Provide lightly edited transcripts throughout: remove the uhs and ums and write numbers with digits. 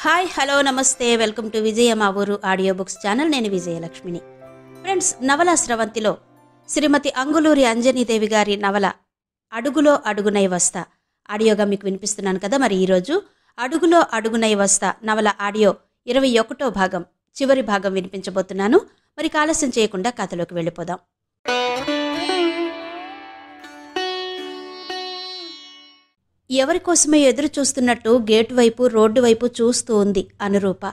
Hi hello నమస్తే welcome to విజయ మా ఊరు ఆడియో బుక్స్ ఛానల్. నేను విజయలక్ష్మిని. ఫ్రెండ్స్, నవల స్రవంతిలో శ్రీమతి అంగులూరి అంజనీదేవి గారి నవల అడుగులో అడుగునై వస్తా ఆడియోగా మీకు వినిపిస్తున్నాను కదా. మరి ఈరోజు అడుగులో అడుగునై వస్తా నవల ఆడియో 21వ భాగం చివరి భాగం వినిపించబోతున్నాను. మరి ఆలస్యం చేయకుండా కథలోకి వెళ్ళిపోదాం. ఎవరికోసమే ఎదురు చూస్తున్నట్టు గేటు వైపు రోడ్డు వైపు చూస్తూ ఉంది అనురూప.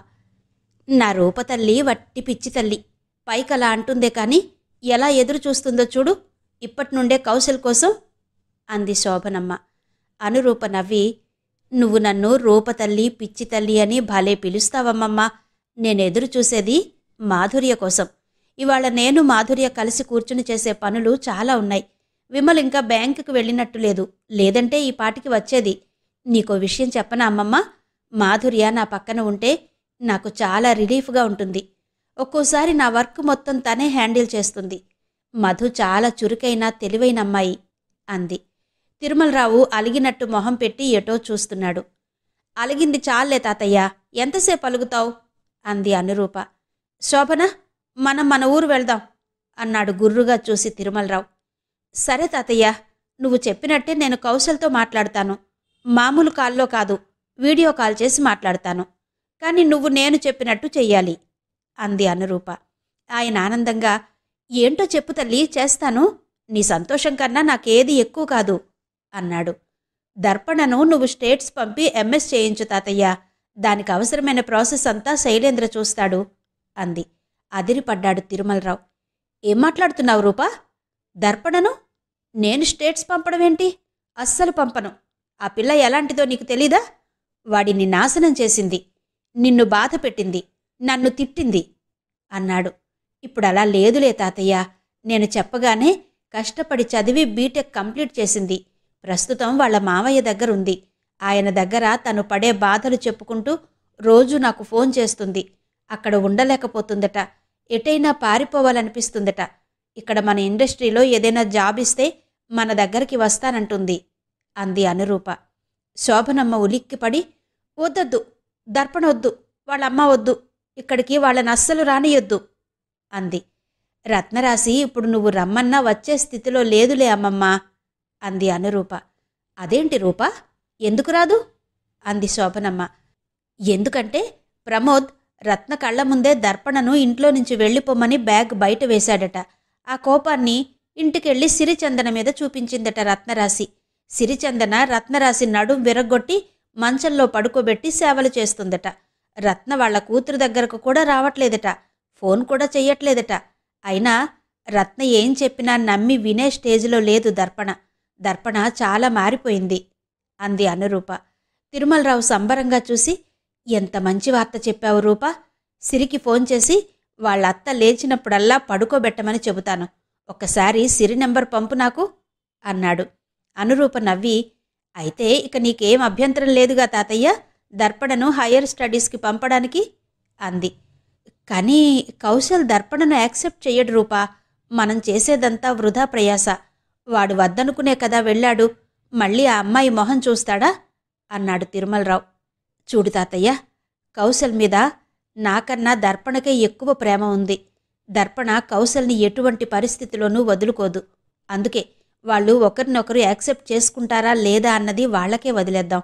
నా రూప తల్లి వట్టి పిచ్చి తల్లి, పైకలా అంటుందే కానీ ఎలా ఎదురు చూస్తుందో చూడు, ఇప్పటి నుండే కౌశల్ కోసం అంది శోభనమ్మ. అనురూప నవ్వి, నువ్వు నన్ను రూపతల్లి పిచ్చి తల్లి అని భలే పిలుస్తావమ్మమ్మా. నేనెదురు చూసేది మాధుర్య కోసం. ఇవాళ నేను మాధుర్య కలిసి కూర్చుని చేసే పనులు చాలా ఉన్నాయి. విమల్ ఇంకా బ్యాంకుకు వెళ్ళినట్టు లేదు, లేదంటే ఈ పాటికి వచ్చేది. నీకో విషయం చెప్పనా అమ్మమ్మ? మాధుర్య నా పక్కన ఉంటే నాకు చాలా రిలీఫ్గా ఉంటుంది. ఒక్కోసారి నా వర్క్ మొత్తం తనే హ్యాండిల్ చేస్తుంది. మధు చాలా చురుకైన తెలివైన అమ్మాయి అంది. తిరుమలరావు అలిగినట్టు మొహం పెట్టి ఎటో చూస్తున్నాడు. అలిగింది చాలే తాతయ్య, ఎంతసేపు అలుగుతావు అంది అనురూప. శోభన, మనం మన ఊరు వెళ్దాం అన్నాడు గుర్రుగా చూసి తిరుమలరావు. సరే తాతయ్య, నువ్వు చెప్పినట్టే నేను కౌశల్తో మాట్లాడతాను. మామూలు కాల్లో కాదు, వీడియో కాల్ చేసి మాట్లాడతాను. కానీ నువ్వు నేను చెప్పినట్టు చెయ్యాలి అంది అనురూప. ఆయన ఆనందంగా, ఏంటో చెప్పు తల్లి, చేస్తాను. నీ సంతోషం కన్నా నాకేది ఎక్కువ కాదు అన్నాడు. దర్పణను నువ్వు స్టేట్స్ పంపి ఎంఎస్ చేయించు తాతయ్య. దానికి అవసరమైన ప్రాసెస్ అంతా శైలేంద్ర చూస్తాడు అంది. అదిరిపడ్డాడు తిరుమలరావు. ఏం మాట్లాడుతున్నావు రూపా? దర్పణను నేను స్టేట్స్ పంపడమేంటి? అస్సలు పంపను. ఆ పిల్ల ఎలాంటిదో నీకు తెలీదా? వాడిని నాశనం చేసింది, నిన్ను బాధ పెట్టింది, నన్ను తిట్టింది అన్నాడు. ఇప్పుడు అలా లేదులే తాతయ్య. నేను చెప్పగానే కష్టపడి చదివి బీటెక్ కంప్లీట్ చేసింది. ప్రస్తుతం వాళ్ళ మావయ్య దగ్గరుంది. ఆయన దగ్గర తను పడే బాధలు చెప్పుకుంటూ రోజూ నాకు ఫోన్ చేస్తుంది. అక్కడ ఉండలేకపోతుందట, ఎటైనా పారిపోవాలనిపిస్తుందట. ఇక్కడ మన ఇండస్ట్రీలో ఏదైనా జాబ్ ఇస్తే మన దగ్గరికి వస్తానంటుంది అంది అనురూప. శోభనమ్మ ఉలిక్కిపడి, వద్దొద్దు, దర్పణ వద్దు, వాళ్ళమ్మ వద్దు, ఇక్కడికి వాళ్ళని అస్సలు రానియొద్దు అంది. రత్నరాశి ఇప్పుడు నువ్వు రమ్మన్నా వచ్చే స్థితిలో లేదులే అమ్మమ్మా అంది అనురూప. అదేంటి రూపా, ఎందుకు రాదు అంది శోభనమ్మ. ఎందుకంటే ప్రమోద్ రత్న కళ్ల ముందే దర్పణను ఇంట్లో నుంచి వెళ్ళిపోమని బ్యాగ్ బయట వేశాడట. ఆ కోపాన్ని ఇంటికెళ్ళి సిరిచందన మీద చూపించిందట రత్నరాశి. సిరిచందన రత్నరాశి నడుం విరగ్గొట్టి మంచంలో పడుకోబెట్టి సేవలు చేస్తుందట. రత్న వాళ్ల కూతురు దగ్గరకు కూడా రావట్లేదట, ఫోన్ కూడా చెయ్యట్లేదట. అయినా రత్న ఏం చెప్పినా నమ్మి వినే స్టేజిలో లేదు దర్పణ. దర్పణ చాలా మారిపోయింది అంది అనురూప. తిరుమలరావు సంబరంగా చూసి, ఎంత మంచి వార్త చెప్పావు రూపా. సిరికి ఫోన్ చేసి వాళ్ళ అత్త లేచినప్పుడల్లా పడుకోబెట్టమని చెబుతాను. ఒక్కసారి సిరి నెంబర్ పంపు నాకు అన్నాడు. అనురూప నవ్వి, అయితే ఇక నీకేం అభ్యంతరం లేదుగా తాతయ్య దర్పణను హయ్యర్ స్టడీస్కి పంపడానికి అంది. కానీ కౌశల్ దర్పణను యాక్సెప్ట్ చెయ్యడు రూపా. మనం చేసేదంతా వృధా ప్రయాస. వాడు వద్దనుకునే కదా వెళ్ళాడు. మళ్ళీ ఆ అమ్మాయి మొహం చూస్తాడా అన్నాడు తిరుమలరావు. చూడు తాతయ్య, కౌశల్ మీద నాకన్నా దర్పణకే ఎక్కువ ప్రేమ ఉంది. దర్పణ కౌశల్ని ఎటువంటి పరిస్థితిలోనూ వదులుకోదు. అందుకే వాళ్ళు ఒకరినొకరు యాక్సెప్ట్ చేసుకుంటారా లేదా అన్నది వాళ్లకే వదిలేద్దాం.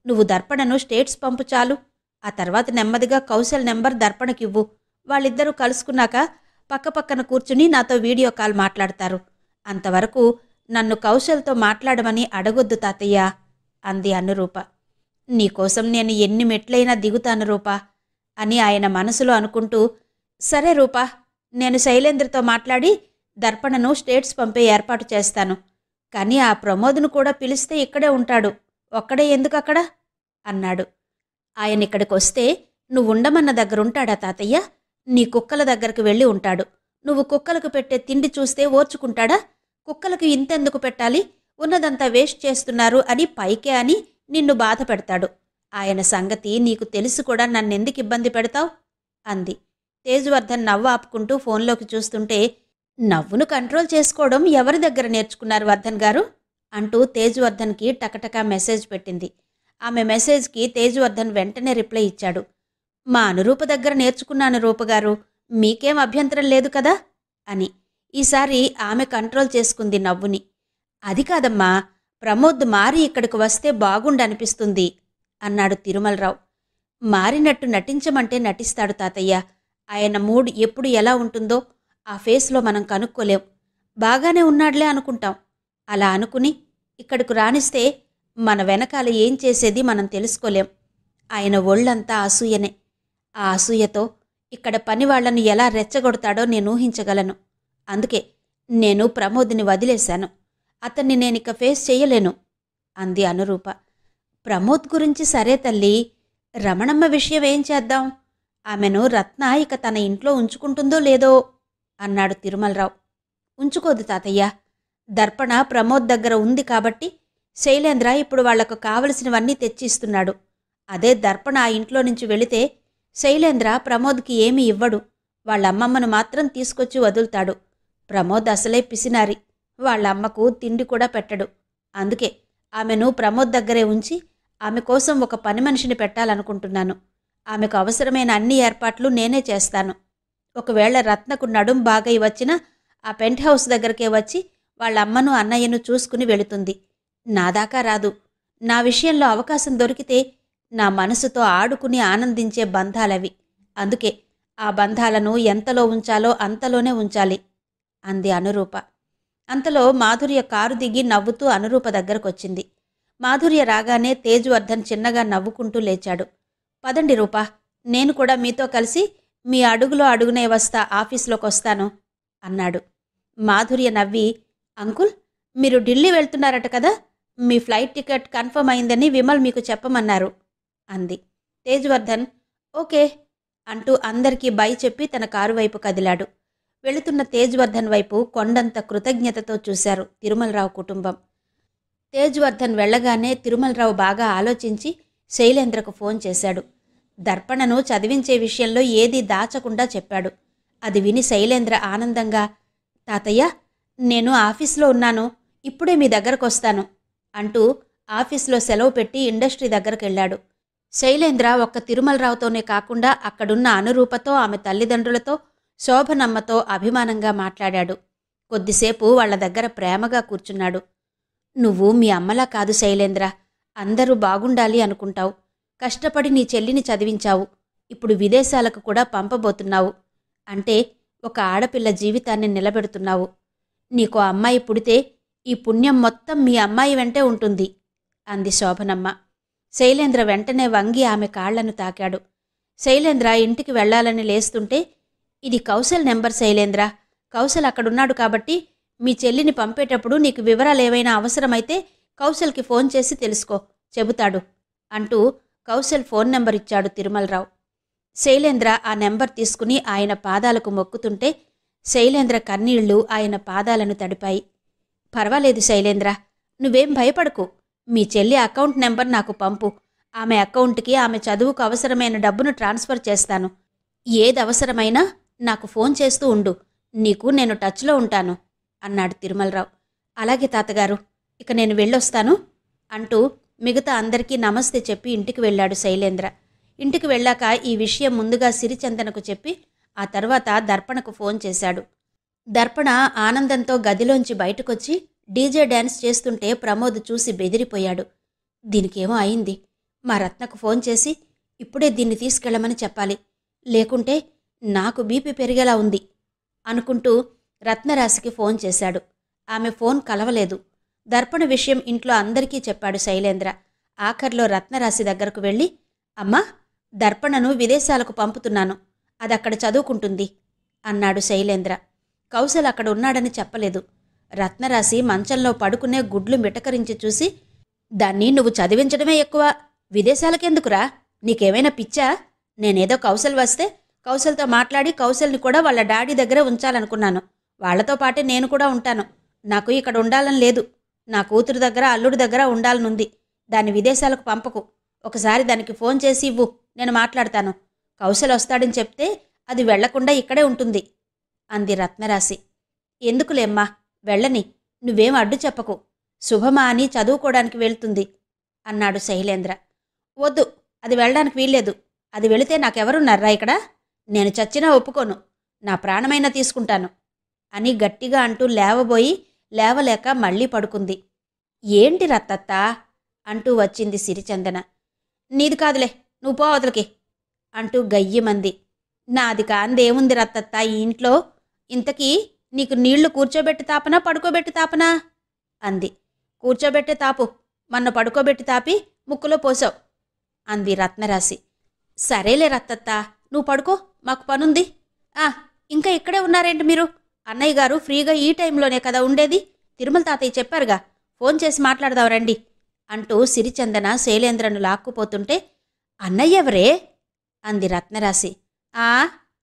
నువ్వు దర్పణను స్టేట్స్ పంపు చాలు. ఆ తర్వాత నెమ్మదిగా కౌశల్ నెంబర్ దర్పణకివ్వు. వాళ్ళిద్దరూ కలుసుకున్నాక పక్కపక్కన కూర్చుని నాతో వీడియో కాల్ మాట్లాడతారు. అంతవరకు నన్ను కౌశల్తో మాట్లాడమని అడగొద్దు తాతయ్య అంది అనురూప. నీకోసం నేను ఎన్ని మెట్లైనా దిగుతాను రూపా అని ఆయన మనసులో అనుకుంటూ, సరే రూపా, నేను శైలేంద్రతో మాట్లాడి దర్పణను స్టేట్స్ పంపే ఏర్పాటు చేస్తాను. కానీ ఆ ప్రమోద్ను కూడా పిలిస్తే ఇక్కడే ఉంటాడు, ఒక్కడే ఎందుకక్కడ అన్నాడు. ఆయన ఇక్కడికొస్తే నువ్వుండమన్న దగ్గరుంటాడా తాతయ్య? నీ కుక్కల దగ్గరకు వెళ్ళి ఉంటాడు. నువ్వు కుక్కలకు పెట్టే తిండి చూస్తే ఓర్చుకుంటాడా? కుక్కలకు ఇంతెందుకు పెట్టాలి, ఉన్నదంతా వేస్ట్ చేస్తున్నారు అని పైకే అని నిన్ను బాధ పెడతాడు. ఆయన సంగతి నీకు తెలిసి కూడా నన్నెందుకు ఇబ్బంది పెడతావు అంది. తేజవర్ధన్ నవ్వు ఆపుకుంటూ ఫోన్లోకి చూస్తుంటే, నవ్వును కంట్రోల్ చేసుకోవడం ఎవరి దగ్గర నేర్చుకున్నారు వర్ధన్ గారు అంటూ తేజవర్ధన్కి టకటకా మెసేజ్ పెట్టింది. ఆమె మెసేజ్కి తేజవర్ధన్ వెంటనే రిప్లై ఇచ్చాడు. మా అనురూప దగ్గర నేర్చుకున్నాను రూపగారు, మీకేం అభ్యంతరం లేదు కదా అని. ఈసారి ఆమె కంట్రోల్ చేసుకుంది నవ్వుని. అది కాదమ్మా, ప్రమోద్ మారి ఇక్కడికి వస్తే బాగుండనిపిస్తుంది అన్నాడు తిరుమలరావు. మారినట్టు నటించమంటే నటిస్తాడు తాతయ్య. ఆయన మూడ్ ఎప్పుడు ఎలా ఉంటుందో ఆ ఫేస్లో మనం కనుక్కోలేం. బాగానే ఉన్నాడులే అనుకుంటాం. అలా అనుకుని ఇక్కడకు రానిస్తే మన వెనకాల ఏం చేసేది మనం తెలుసుకోలేం. ఆయన ఒళ్ళంతా అసూయనే. ఆ అసూయతో ఇక్కడ పనివాళ్లను ఎలా రెచ్చగొడతాడో నేను ఊహించగలను. అందుకే నేను ప్రమోద్ని వదిలేశాను. అతన్ని నేనిక ఫేస్ చెయ్యలేను అంది అనురూప. ప్రమోద్ గురించి సరే తల్లి, రమణమ్మ విషయం ఏం చేద్దాం? ఆమెను రత్న ఇక తన ఇంట్లో ఉంచుకుంటుందో లేదో అన్నాడు తిరుమలరావు. ఉంచుకోదు తాతయ్య. దర్పణ ప్రమోద్ దగ్గర ఉంది కాబట్టి శైలేంద్ర ఇప్పుడు వాళ్లకు కావలసినవన్నీ తెచ్చిస్తున్నాడు. అదే దర్పణ ఆ ఇంట్లో నుంచి వెళితే శైలేంద్ర ప్రమోద్కి ఏమీ ఇవ్వడు. వాళ్ళమ్మమ్మను మాత్రం తీసుకొచ్చి వదులుతాడు. ప్రమోద్ అసలే పిసినారి. వాళ్ళమ్మకు తిండి కూడా పెట్టడు. అందుకే ఆమెను ప్రమోద్ దగ్గరే ఉంచి ఆమె కోసం ఒక పని మనిషిని పెట్టాలనుకుంటున్నాను. ఆమెకు అవసరమైన అన్ని ఏర్పాట్లు నేనే చేస్తాను. ఒకవేళ రత్నకు నడుం బాగై వచ్చినా ఆ పెంట్ హౌస్ దగ్గరకే వచ్చి వాళ్ళమ్మను అన్నయ్యను చూసుకుని వెళుతుంది. నాదాకా రాదు. నా విషయంలో అవకాశం దొరికితే నా మనసుతో ఆడుకుని ఆనందించే బంధాలవి. అందుకే ఆ బంధాలను ఎంతలో ఉంచాలో అంతలోనే ఉంచాలి అంది అనురూప. అంతలో మాధుర్య కారు దిగి నవ్వుతూ అనురూప దగ్గరకొచ్చింది. మాధుర్య రాగానే తేజవర్ధన్ చిన్నగా నవ్వుకుంటూ లేచాడు. పదండి రూపా, నేను కూడా మీతో కలిసి మీ అడుగులో అడుగునే వస్తా, ఆఫీస్లోకొస్తాను అన్నాడు. మాధుర్య నవ్వి, అంకుల్, మీరు ఢిల్లీ వెళ్తున్నారట కదా, మీ ఫ్లైట్ టికెట్ కన్ఫర్మ్ అయిందని విమల్ మీకు చెప్పమన్నారు అంది. తేజవర్ధన్ ఓకే అంటూ అందరికీ బై చెప్పి తన కారు వైపు కదిలాడు. వెళుతున్న తేజవర్ధన్ వైపు కొండంత కృతజ్ఞతతో చూశారు తిరుమలరావు కుటుంబం. తేజవర్ధన్ వెళ్లగానే తిరుమలరావు బాగా ఆలోచించి శైలేంద్రకు ఫోన్ చేశాడు. దర్పణను చదివించే విషయంలో ఏదీ దాచకుండా చెప్పాడు. అది విని శైలేంద్ర ఆనందంగా, తాతయ్య, నేను ఆఫీస్లో ఉన్నాను, ఇప్పుడే మీ దగ్గరకొస్తాను అంటూ ఆఫీస్లో సెలవు పెట్టి ఇండస్ట్రీ దగ్గరకెళ్లాడు. శైలేంద్ర ఒక్క తిరుమలరావుతోనే కాకుండా అక్కడున్న అనురూపతో, ఆమె తల్లిదండ్రులతో, శోభనమ్మతో అభిమానంగా మాట్లాడాడు. కొద్దిసేపు వాళ్ల దగ్గర ప్రేమగా కూర్చున్నాడు. నువ్వు మీ అమ్మలా కాదు శైలేంద్ర, అందరూ బాగుండాలి అనుకుంటావు. కష్టపడి నీ చెల్లిని చదివించావు. ఇప్పుడు విదేశాలకు కూడా పంపబోతున్నావు. అంటే ఒక ఆడపిల్ల జీవితాన్ని నిలబెడుతున్నావు. నీకో అమ్మాయి పుడితే ఈ పుణ్యం మొత్తం మీ అమ్మాయి వెంటే ఉంటుంది అంది శోభనమ్మ. శైలేంద్ర వెంటనే వంగి ఆమె కాళ్లను తాకాడు. శైలేంద్ర ఇంటికి వెళ్లాలని లేస్తుంటే, ఇది కౌశల్ నెంబర్ శైలేంద్ర, కౌశల్ అక్కడున్నాడు కాబట్టి మీ చెల్లిని పంపేటప్పుడు నీకు వివరాలేవైనా అవసరమైతే కౌశల్కి ఫోన్ చేసి తెలుసుకో, చెబుతాడు అంటూ కౌశల్ ఫోన్ నెంబర్ ఇచ్చాడు తిరుమలరావు. శైలేంద్ర ఆ నెంబర్ తీసుకుని ఆయన పాదాలకు మొక్కుతుంటే శైలేంద్ర కన్నీళ్లు ఆయన పాదాలను తడిపాయి. పర్వాలేదు శైలేంద్ర, నువ్వేం భయపడకు. మీ చెల్లి అకౌంట్ నెంబర్ నాకు పంపు. ఆమె అకౌంట్కి ఆమె చదువుకు అవసరమైన డబ్బును ట్రాన్స్ఫర్ చేస్తాను. ఏది అవసరమైనా నాకు ఫోన్ చేస్తూ ఉండు. నీకు నేను టచ్లో ఉంటాను అన్నాడు తిరుమలరావు. అలాగే తాతగారు, ఇక నేను వెళ్ళొస్తాను అంటూ మిగతా అందరికీ నమస్తే చెప్పి ఇంటికి వెళ్ళాడు శైలేంద్ర. ఇంటికి వెళ్ళాక ఈ విషయం ముందుగా సిరిచందనకు చెప్పి ఆ తర్వాత దర్పణకు ఫోన్ చేశాడు. దర్పణ ఆనందంతో గదిలోంచి బయటకొచ్చి డీజే డ్యాన్స్ చేస్తుంటే ప్రమోద్ చూసి బెదిరిపోయాడు. దీనికేమో అయింది. మా రత్నకు ఫోన్ చేసి ఇప్పుడే దీన్ని తీసుకెళ్లమని చెప్పాలి, లేకుంటే నాకు బీపీ పెరిగేలా ఉంది అనుకుంటూ రత్నరాశికి ఫోన్ చేశాడు. ఆమె ఫోన్ కలవలేదు. దర్పణ విషయం ఇంట్లో అందరికీ చెప్పాడు శైలేంద్ర. ఆఖర్లో రత్నరాశి దగ్గరకు వెళ్ళి, అమ్మా, దర్పణను విదేశాలకు పంపుతున్నాను, అదక్కడ చదువుకుంటుంది అన్నాడు శైలేంద్ర. కౌశల్ అక్కడ ఉన్నాడని చెప్పలేదు. రత్నరాశి మంచంలో పడుకునే గుడ్లు మిటకరించి చూసి, దాన్ని నువ్వు చదివించడమే ఎక్కువ, విదేశాలకెందుకురా? నీకేమైనా పిచ్చా? నేనేదో కౌశల్ వస్తే కౌశల్తో మాట్లాడి కౌశల్ని కూడా వాళ్ళ డాడీ దగ్గరే ఉంచాలనుకున్నాను. వాళ్లతో పాటే నేను కూడా ఉంటాను. నాకు ఇక్కడ ఉండాలని లేదు. నా కూతురు దగ్గర, అల్లుడి దగ్గర ఉండాలనుంది. దాన్ని విదేశాలకు పంపకు. ఒకసారి దానికి ఫోన్ చేసి ఇవ్వు, నేను మాట్లాడతాను. కౌశల్ వస్తాడని చెప్తే అది వెళ్లకుండా ఇక్కడే ఉంటుంది అంది రత్నరాశి. ఎందుకులేమ్మా, వెళ్ళని, నువ్వేం అడ్డు చెప్పకు. శుభమా అని చదువుకోవడానికి వెళ్తుంది అన్నాడు శైలేంద్ర. వద్దు, అది వెళ్ళడానికి వీల్లేదు. అది వెళితే నాకెవరున్నారా ఇక్కడ? నేను చచ్చినా ఒప్పుకోను. నా ప్రాణమైనా తీసుకుంటాను అని గట్టిగా అంటూ లేవబోయి లేవలేక మళ్ళీ పడుకుంది. ఏంటి రత్తత్త అంటూ వచ్చింది సిరిచందన. నీది కాదులే, నువ్వు పోవతలకి అంటూ గయ్యమంది. నాది కాందేముంది రత్తత్త ఈ ఇంట్లో? ఇంతకీ నీకు నీళ్లు కూర్చోబెట్టి తాపనా పడుకోబెట్టి తాపనా అంది. కూర్చోబెట్టే తాపు, మొన్న పడుకోబెట్టి తాపి ముక్కులో పోసావు అంది రత్నరాశి. సరేలే రత్తత్త, నువ్వు పడుకో, మాకు పనుంది. ఇంకా ఇక్కడే ఉన్నారేంటి మీరు? అన్నయ్య గారు ఫ్రీగా ఈ టైంలోనే కదా ఉండేది? తిరుమల తాతయ్య చెప్పారుగా, ఫోన్ చేసి మాట్లాడదాం రండి అంటూ సిరిచందన శైలేంద్రను లాక్కుపోతుంటే, అన్నయ్య ఎవరే అంది రత్నరాశి.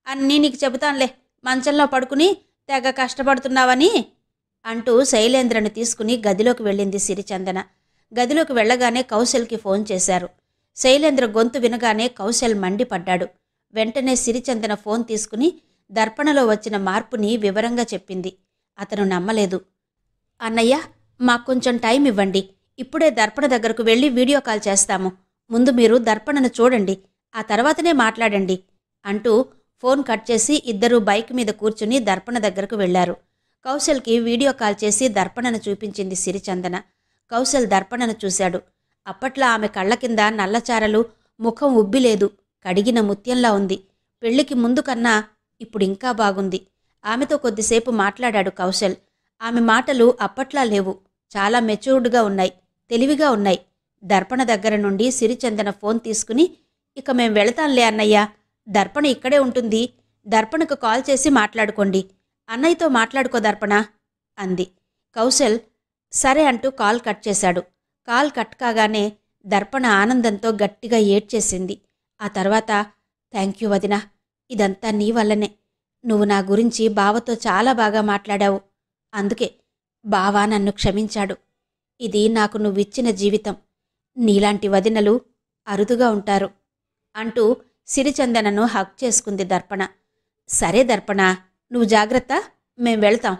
అన్నీ నీకు చెబుతానులే, మంచంలో పడుకుని తెగ కష్టపడుతున్నావని అంటూ శైలేంద్రను తీసుకుని గదిలోకి వెళ్ళింది సిరిచందన. గదిలోకి వెళ్ళగానే కౌశల్కి ఫోన్ చేశారు. శైలేంద్ర గొంతు వినగానే కౌశల్ మండిపడ్డాడు. వెంటనే సిరిచందన ఫోన్ తీసుకుని దర్పణలో వచ్చిన మార్పుని వివరంగా చెప్పింది. అతను నమ్మలేదు. అన్నయ్య, మాకొంచెం టైం ఇవ్వండి, ఇప్పుడే దర్పణ దగ్గరకు వెళ్ళి వీడియో కాల్ చేస్తాము. ముందు మీరు దర్పణను చూడండి, ఆ తర్వాతనే మాట్లాడండి అంటూ ఫోన్ కట్ చేసి ఇద్దరూ బైక్ మీద కూర్చుని దర్పణ దగ్గరకు వెళ్లారు. కౌశల్కి వీడియో కాల్ చేసి దర్పణను చూపించింది సిరిచందన. కౌశల్ దర్పణను చూశాడు. అప్పట్లో ఆమె కళ్ల కింద నల్లచారలు, ముఖం ఉబ్బిలేదు, కడిగిన ముత్యంలా ఉంది. పెళ్లికి ముందు కన్నా ఇప్పుడింకా బాగుంది. ఆమెతో కొద్దిసేపు మాట్లాడాడు కౌశల్. ఆమె మాటలు అప్పట్లా లేవు, చాలా మెచ్యూర్డ్గా ఉన్నాయి, తెలివిగా ఉన్నాయి. దర్పణ దగ్గర నుండి సిరిచందన ఫోన్ తీసుకుని, ఇక మేం వెళతాంలే అన్నయ్య, దర్పణ ఇక్కడే ఉంటుంది, దర్పణకు కాల్ చేసి మాట్లాడుకోండి, అన్నయ్యతో మాట్లాడుకో దర్పణ అంది. కౌశల్ సరే అంటూ కాల్ కట్ చేశాడు. కాల్ కట్ కాగానే దర్పణ ఆనందంతో గట్టిగా ఏడ్చేసింది. ఆ తర్వాత, థ్యాంక్యూ వదినా, ఇదంతా నీ వల్లనే. నువ్వు నా గురించి బావతో చాలా బాగా మాట్లాడావు, అందుకే బావా నన్ను క్షమించాడు. ఇది నాకు నువ్విచ్చిన జీవితం. నీలాంటి వదినలు అరుదుగా ఉంటారు అంటూ సిరిచందనను హగ్ చేసుకుంది దర్పణ. సరే దర్పణ, నువ్వు జాగ్రత్త, మేం వెళ్తాం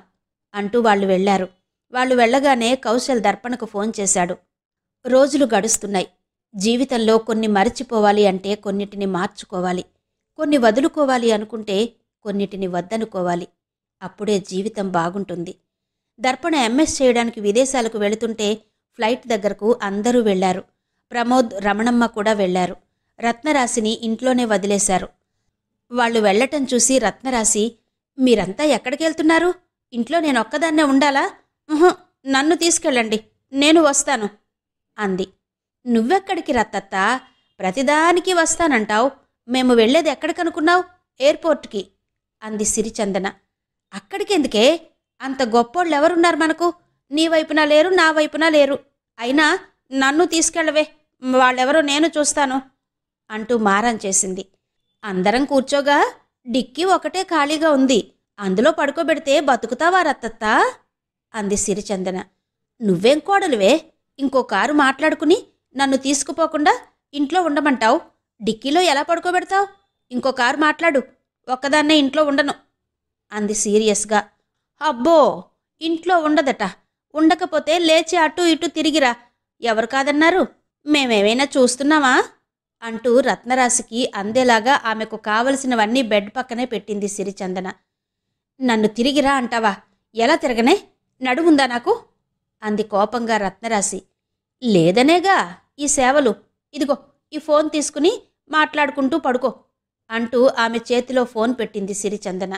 అంటూ వాళ్ళు వెళ్లారు. వాళ్ళు వెళ్లగానే కౌశల్ దర్పణకు ఫోన్ చేశాడు. రోజులు గడుస్తున్నాయి. జీవితంలో కొన్ని మరిచిపోవాలి అంటే కొన్నిటిని మార్చుకోవాలి, కొన్ని వదులుకోవాలి అనుకుంటే కొన్నిటిని వద్దనుకోవాలి. అప్పుడే జీవితం బాగుంటుంది. దర్పణ ఎంఎస్ చేయడానికి విదేశాలకు వెళుతుంటే ఫ్లైట్ దగ్గరకు అందరూ వెళ్లారు. ప్రమోద్, రమణమ్మ కూడా వెళ్లారు. రత్నరాశిని ఇంట్లోనే వదిలేశారు. వాళ్ళు వెళ్లటం చూసి రత్నరాశి, మీరంతా ఎక్కడికెళ్తున్నారు? ఇంట్లో నేనొక్కదాన్నే ఉండాలా? నన్ను తీసుకెళ్ళండి, నేను వస్తాను అంది. నువ్వెక్కడికి రత్తత్తా? ప్రతిదానికి వస్తానంటావు. మేము వెళ్లేది ఎక్కడికనుకున్నావు? ఎయిర్పోర్ట్కి అంది సిరిచందన. అక్కడికెందుకే? అంత గొప్పోళ్ళెవరున్నారు మనకు? నీ వైపున లేరు, నా వైపున లేరు. అయినా నన్ను తీసుకెళ్ళవే, వాళ్ళెవరో నేను చూస్తాను అంటూ మారం చేసింది. అందరం కూర్చోగా, డిక్కీ ఒకటే ఖాళీగా ఉంది, అందులో పడుకోబెడితే బతుకుతావా రత్తత్తా అంది సిరిచందన. నువ్వేం కోడలువే, ఇంకో కారు మాట్లాడుకుని నన్ను తీసుకుపోకుండా ఇంట్లో ఉండమంటావు? డిక్కీలో ఎలా పడుకోబెడతావు? ఇంకో కారు మాట్లాడు, ఒక్కదాన్నే ఇంట్లో ఉండను అంది సీరియస్గా. అబ్బో, ఇంట్లో ఉండదట. ఉండకపోతే లేచి అటూ ఇటూ తిరిగిరా, ఎవరు కాదన్నారు? మేమేమైనా చూస్తున్నామా అంటూ రత్నరాశికి అందేలాగా ఆమెకు కావలసినవన్నీ బెడ్ పక్కనే పెట్టింది సిరిచందన. నన్ను తిరిగిరా అంటావా? ఎలా తిరగనే? నడుముందా నాకు అంది కోపంగా రత్నరాశి. లేదనేగా ఈ సేవలు, ఇదిగో ఈ ఫోన్ తీసుకుని మాట్లాడుకుంటూ పడుకో అంటూ ఆమె చేతిలో ఫోన్ పెట్టింది సిరిచందన.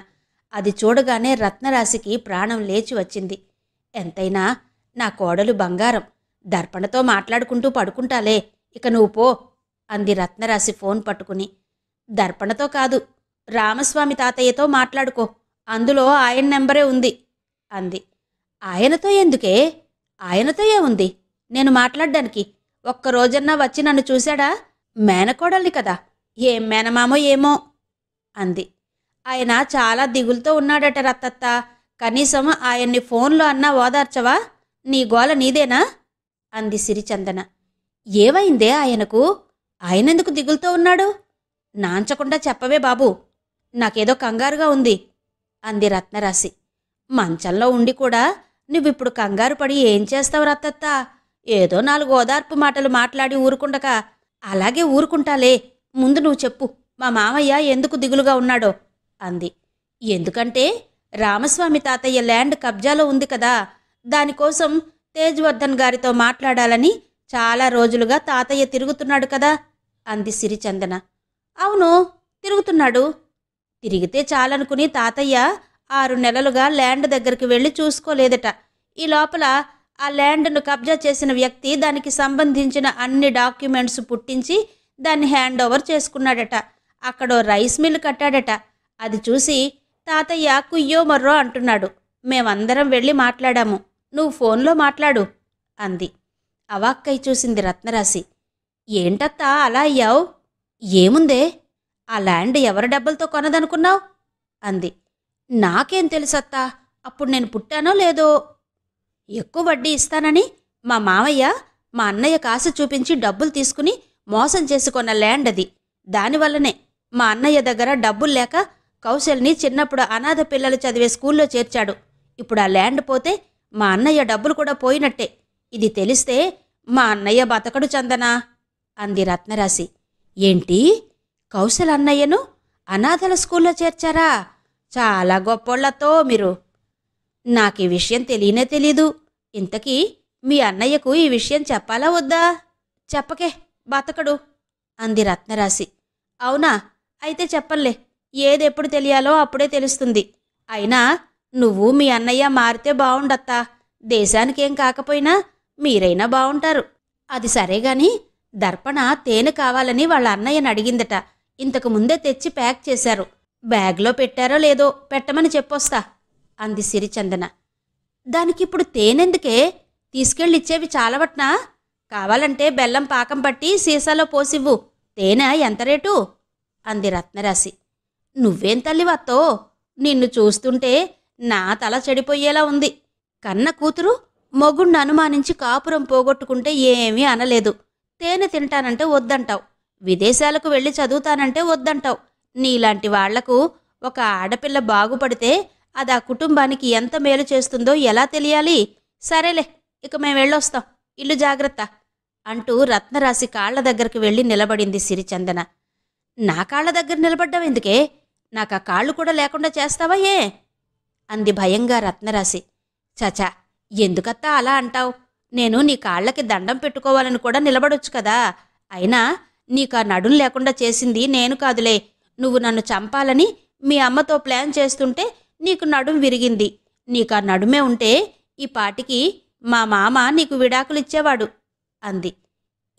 అది చూడగానే రత్నరాశికి ప్రాణం లేచి వచ్చింది. ఎంతైనా నా కోడలు బంగారం, దర్పణతో మాట్లాడుకుంటూ పడుకుంటాలే, ఇక నువ్వు పో అంది రత్నరాశి ఫోన్ పట్టుకుని. దర్పణతో కాదు, రామస్వామి తాతయ్యతో మాట్లాడుకో, అందులో ఆయన నెంబరే ఉంది అంది. ఆయనతో ఎందుకే? ఆయనతో ఏముంది నేను మాట్లాడ్డానికి? ఒక్కరోజన్నా వచ్చి నన్ను చూశాడా? మేనకోడల్ని కదా, ఏం మేనమామో ఏమో అంది. ఆయన చాలా దిగులుతో ఉన్నాడట రత్తత్త, కనీసం ఆయన్ని ఫోన్లో అన్నా ఓదార్చవా? నీ గోల నీదేనా అంది సిరిచందన. ఏవైందే ఆయనకు? ఆయనెందుకు దిగులుతో ఉన్నాడు? నాంచకుండా చెప్పవే బాబూ, నాకేదో కంగారుగా ఉంది అంది రత్నరాశి. మంచంలో ఉండి కూడా నువ్విప్పుడు కంగారు పడి ఏం చేస్తావు రత్తత్త? ఏదో 4 ఓదార్పు మాటలు మాట్లాడి ఊరుకుండక అలాగే ఊరుకుంటాలే, ముందు నువ్వు చెప్పు, మా మామయ్య ఎందుకు దిగులుగా ఉన్నాడో అంది. ఎందుకంటే రామస్వామి తాతయ్య ల్యాండ్ కబ్జాలో ఉంది కదా, దానికోసం తేజ్వర్ధన్ గారితో మాట్లాడాలని చాలా రోజులుగా తాతయ్య తిరుగుతున్నాడు కదా అంది సిరిచందన. అవును, తిరుగుతున్నాడు. తిరిగితే చాలనుకుని తాతయ్య 6 నెలలుగా ల్యాండ్ దగ్గరికి వెళ్ళి చూసుకోలేదట. ఈ లోపల ఆ ల్యాండ్ను కబ్జా చేసిన వ్యక్తి దానికి సంబంధించిన అన్ని డాక్యుమెంట్స్ పుట్టించి దాన్ని హ్యాండ్ ఓవర్ చేసుకున్నాడట. అక్కడో రైస్ మిల్ కట్టాడట. అది చూసి తాతయ్య కుయ్యో మర్రో అంటున్నాడు. మేమందరం వెళ్ళి మాట్లాడాము. నువ్వు ఫోన్లో మాట్లాడు అంది. అవాక్కై చూసింది రత్నరాశి. ఏంటత్తా అలా అయ్యావు? ఏముందే, ఆ ల్యాండ్ ఎవరి డబ్బులతో కొనదనుకున్నావు అంది. నాకేం తెలుసత్తా, అప్పుడు నేను పుట్టానో లేదో. ఎక్కువ వడ్డీ ఇస్తానని మా మామయ్య మా అన్నయ్య కాశ చూపించి డబ్బులు తీసుకుని మోసం చేసుకున్న ల్యాండ్ అది. దానివల్లనే మా అన్నయ్య దగ్గర డబ్బులు లేక కౌశల్ని చిన్నప్పుడు అనాథ పిల్లలు చదివే స్కూల్లో చేర్చాడు. ఇప్పుడు ఆ ల్యాండ్ పోతే మా అన్నయ్య డబ్బులు కూడా పోయినట్టే. ఇది తెలిస్తే మా అన్నయ్య బతకడు చందనా అంది రత్నరాశి. ఏంటి, కౌశల్ అన్నయ్యను అనాథల స్కూల్లో చేర్చారా? చాలా గొప్పోళ్లతో మీరు. నాకీ విషయం తెలియనే తెలీదు. ఇంతకీ మీ అన్నయ్యకు ఈ విషయం చెప్పాలా వద్దా? చెప్పకే, బతకడు అంది రత్నరాశి. అవునా, అయితే చెప్పంలే. ఏదెప్పుడు తెలియాలో అప్పుడే తెలుస్తుంది. అయినా నువ్వు మీ అన్నయ్య మారితే బావుండత్తా. దేశానికేం కాకపోయినా మీరైనా బావుంటారు. అది సరేగాని దర్పణ తేనె కావాలని వాళ్ళ అన్నయ్యని అడిగిందట. ఇంతకు ముందే తెచ్చి ప్యాక్ చేశారు. బ్యాగ్లో పెట్టారో లేదో పెట్టమని చెప్పొస్తా అంది సిరిచందన. దానికిప్పుడు తేనెందుకే? తీసుకెళ్ళిచ్చేవి చాలవట్నా? కావాలంటే బెల్లం పాకం పట్టి సీసాలో పోసివ్వు. తేనె ఎంత రేటు అంది రత్నరాశి. నువ్వేం తల్లివత్తో, నిన్ను చూస్తుంటే నా తల చెడిపోయేలా ఉంది. కన్న కూతురు మొగుణ్ణి అనుమానించి కాపురం పోగొట్టుకుంటే ఏమీ అనలేదు. తేనె తింటానంటే వద్దంటావు. విదేశాలకు వెళ్ళి చదువుతానంటే వద్దంటావు. నీలాంటి వాళ్లకు ఒక ఆడపిల్ల బాగుపడితే అది ఆ కుటుంబానికి ఎంత మేలు చేస్తుందో ఎలా తెలియాలి? సరేలే, ఇక మేం వెళ్ళొస్తాం. ఇల్లు జాగ్రత్త అంటూ రత్నరాశి కాళ్ల దగ్గరికి వెళ్ళి నిలబడింది సిరిచందన. నా కాళ్ల దగ్గర నిలబడ్డావెందుకే? నాకు ఆ కాళ్ళు కూడా లేకుండా చేస్తావా ఏ అంది భయంగా రత్నరాశి. చచా, ఎందుకత్తా అలా అంటావు? నేను నీ కాళ్లకి దండం పెట్టుకోవాలని కూడా నిలబడొచ్చు కదా. అయినా నీకా నడుం లేకుండా చేసింది నేను కాదులే. నువ్వు నన్ను చంపాలని మీ అమ్మతో ప్లాన్ చేస్తుంటే నీకు నడుం విరిగింది. నీకా నడుమే ఉంటే ఈ పాటికి మా మామ నీకు విడాకులిచ్చేవాడు అంది.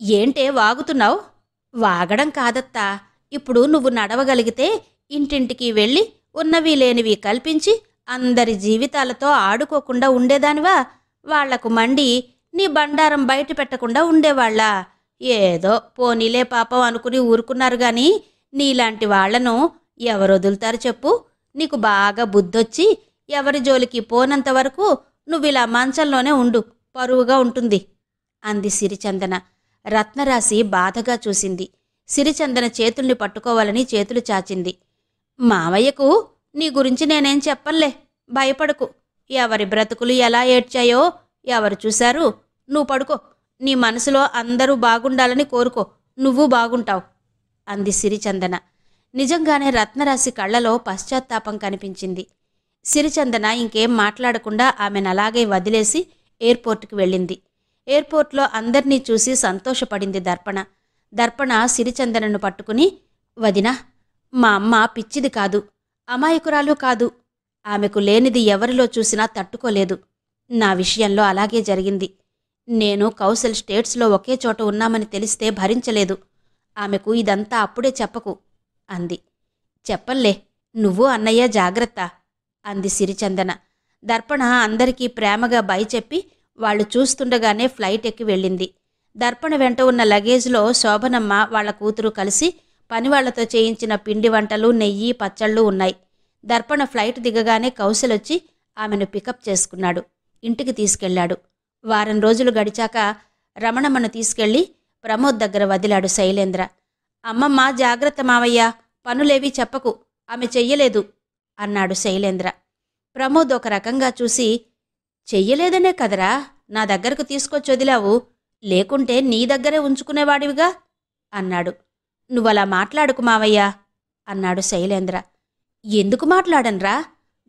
ఏంటే వాగుతున్నావు? వాగడం కాదత్తా. ఇప్పుడు నువ్వు నడవగలిగితే ఇంటింటికి వెళ్ళి ఉన్నవి లేనివి కల్పించి అందరి జీవితాలతో ఆడుకోకుండా ఉండేదానివా? వాళ్లకు మండి నీ బండారం బయట పెట్టకుండా ఉండేవాళ్ళ? ఏదో పోనీలే పాపం అనుకుని ఊరుకున్నారు గాని నీలాంటి వాళ్లను ఎవరొదులుతారు చెప్పు? నీకు బాగా బుద్ధొచ్చి ఎవరి జోలికి పోనంత వరకు నువ్విలా మంచంలోనే ఉండు, పరువుగా ఉంటుంది అంది సిరిచందన. రత్నరాశి బాధగా చూసింది. సిరిచందన చేతుల్ని పట్టుకోవాలని చేతులు చాచింది. మావయ్యకు నీ గురించి నేనేం చెప్పంలే, భయపడకు. ఎవరి బ్రతుకులు ఎలా ఏడ్చాయో ఎవరు చూశారు? నువ్వు పడుకో. నీ మనసులో అందరూ బాగుండాలని కోరుకో, నువ్వు బాగుంటావు అంది సిరిచందన. నిజంగానే రత్నరాశి కళ్లలో పశ్చాత్తాపం కనిపించింది. సిరిచందన ఇంకేం మాట్లాడకుండా ఆమెనలాగే వదిలేసి ఎయిర్పోర్టుకి వెళ్ళింది. ఎయిర్పోర్ట్లో అందర్నీ చూసి సంతోషపడింది దర్పణ. దర్పణ సిరిచందనను పట్టుకుని, వదినా, మా అమ్మ పిచ్చిది కాదు, అమాయకురాలు కాదు. ఆమెకు లేనిది ఎవరిలో చూసినా తట్టుకోలేదు. నా విషయంలో అలాగే జరిగింది. నేను కౌశల్ స్టేట్స్లో ఒకే చోట ఉన్నామని తెలిస్తే భరించలేదు. ఆమెకు ఇదంతా అప్పుడే చెప్పకు అంది. చెప్పంలే, నువ్వు అన్నయ్య జాగ్రత్త అంది సిరిచందన. దర్పణ అందరికీ ప్రేమగా బై చెప్పి వాళ్లు చూస్తుండగానే ఫ్లైట్ ఎక్కి వెళ్ళింది. దర్పణ వెంట ఉన్న లగేజ్లో శోభనమ్మ వాళ్ల కూతురు కలిసి పనివాళ్లతో చేయించిన పిండి వంటలు, నెయ్యి, పచ్చళ్ళు ఉన్నాయి. దర్పణ ఫ్లైట్ దిగగానే కౌశలొచ్చి ఆమెను పికప్ చేసుకున్నాడు. ఇంటికి తీసుకెళ్లాడు. వారం రోజులు గడిచాక రమణమ్మను తీసుకెళ్లి ప్రమోద్ దగ్గర వదిలాడు శైలేంద్ర. అమ్మమ్మ జాగ్రత్త మావయ్య, పనులేవీ చెప్పకు, ఆమె చెయ్యలేదు అన్నాడు శైలేంద్ర. ప్రమోద్ ఒక రకంగా చూసి, చెయ్యలేదనే కదరా నా దగ్గరకు తీసుకొచ్చి వదిలావు, లేకుంటే నీ దగ్గరే ఉంచుకునేవాడివిగా అన్నాడు. నువ్వలా మాట్లాడుకు మావయ్యా అన్నాడు శైలేంద్ర. ఎందుకు మాట్లాడన్రా?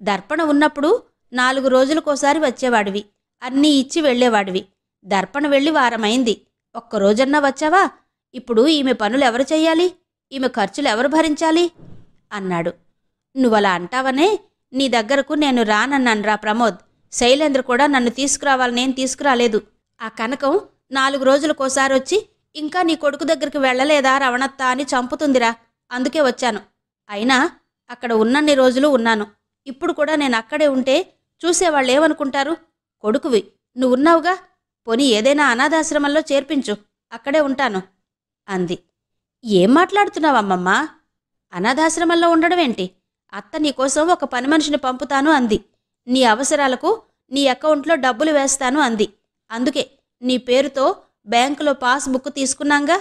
దర్పణ ఉన్నప్పుడు 4 రోజులకోసారి వచ్చేవాడివి, అన్నీ ఇచ్చి వెళ్లేవాడివి. దర్పణ వెళ్ళి వారమైంది, ఒక్కరోజన్నా వచ్చావా? ఇప్పుడు ఈమె పనులెవరు చెయ్యాలి? ఈమె ఖర్చులెవరు భరించాలి? అన్నాడు. నువ్వలా అంటావనే నీ దగ్గరకు నేను రానన్నాన్రా ప్రమోద్. శైలేంద్ర కూడా నన్ను తీసుకురావాలనేం తీసుకురాలేదు. ఆ కనకం 4 రోజులకోసారొచ్చి ఇంకా నీ కొడుకు దగ్గరికి వెళ్ళలేదా రవణత్త అని చంపుతుందిరా. అందుకే వచ్చాను. అయినా అక్కడ ఉన్నన్ని రోజులు ఉన్నాను. ఇప్పుడు కూడా నేను అక్కడే ఉంటే చూసేవాళ్ళేమనుకుంటారు? కొడుకువి, నువ్వున్నావుగా, పోనీ ఏదైనా అనాథాశ్రమంలో చేర్పించు, అక్కడే ఉంటాను అంది. ఏం మాట్లాడుతున్నావమ్మమ్మా? అనాథాశ్రమంలో ఉండడమేంటి? అత్త నీకోసం ఒక పని మనిషిని పంపుతాను అంది. నీ అవసరాలకు నీ అకౌంట్లో డబ్బులు వేస్తాను అంది. అందుకే నీ పేరుతో బ్యాంకులో పాస్బుక్ తీసుకున్నాంగా.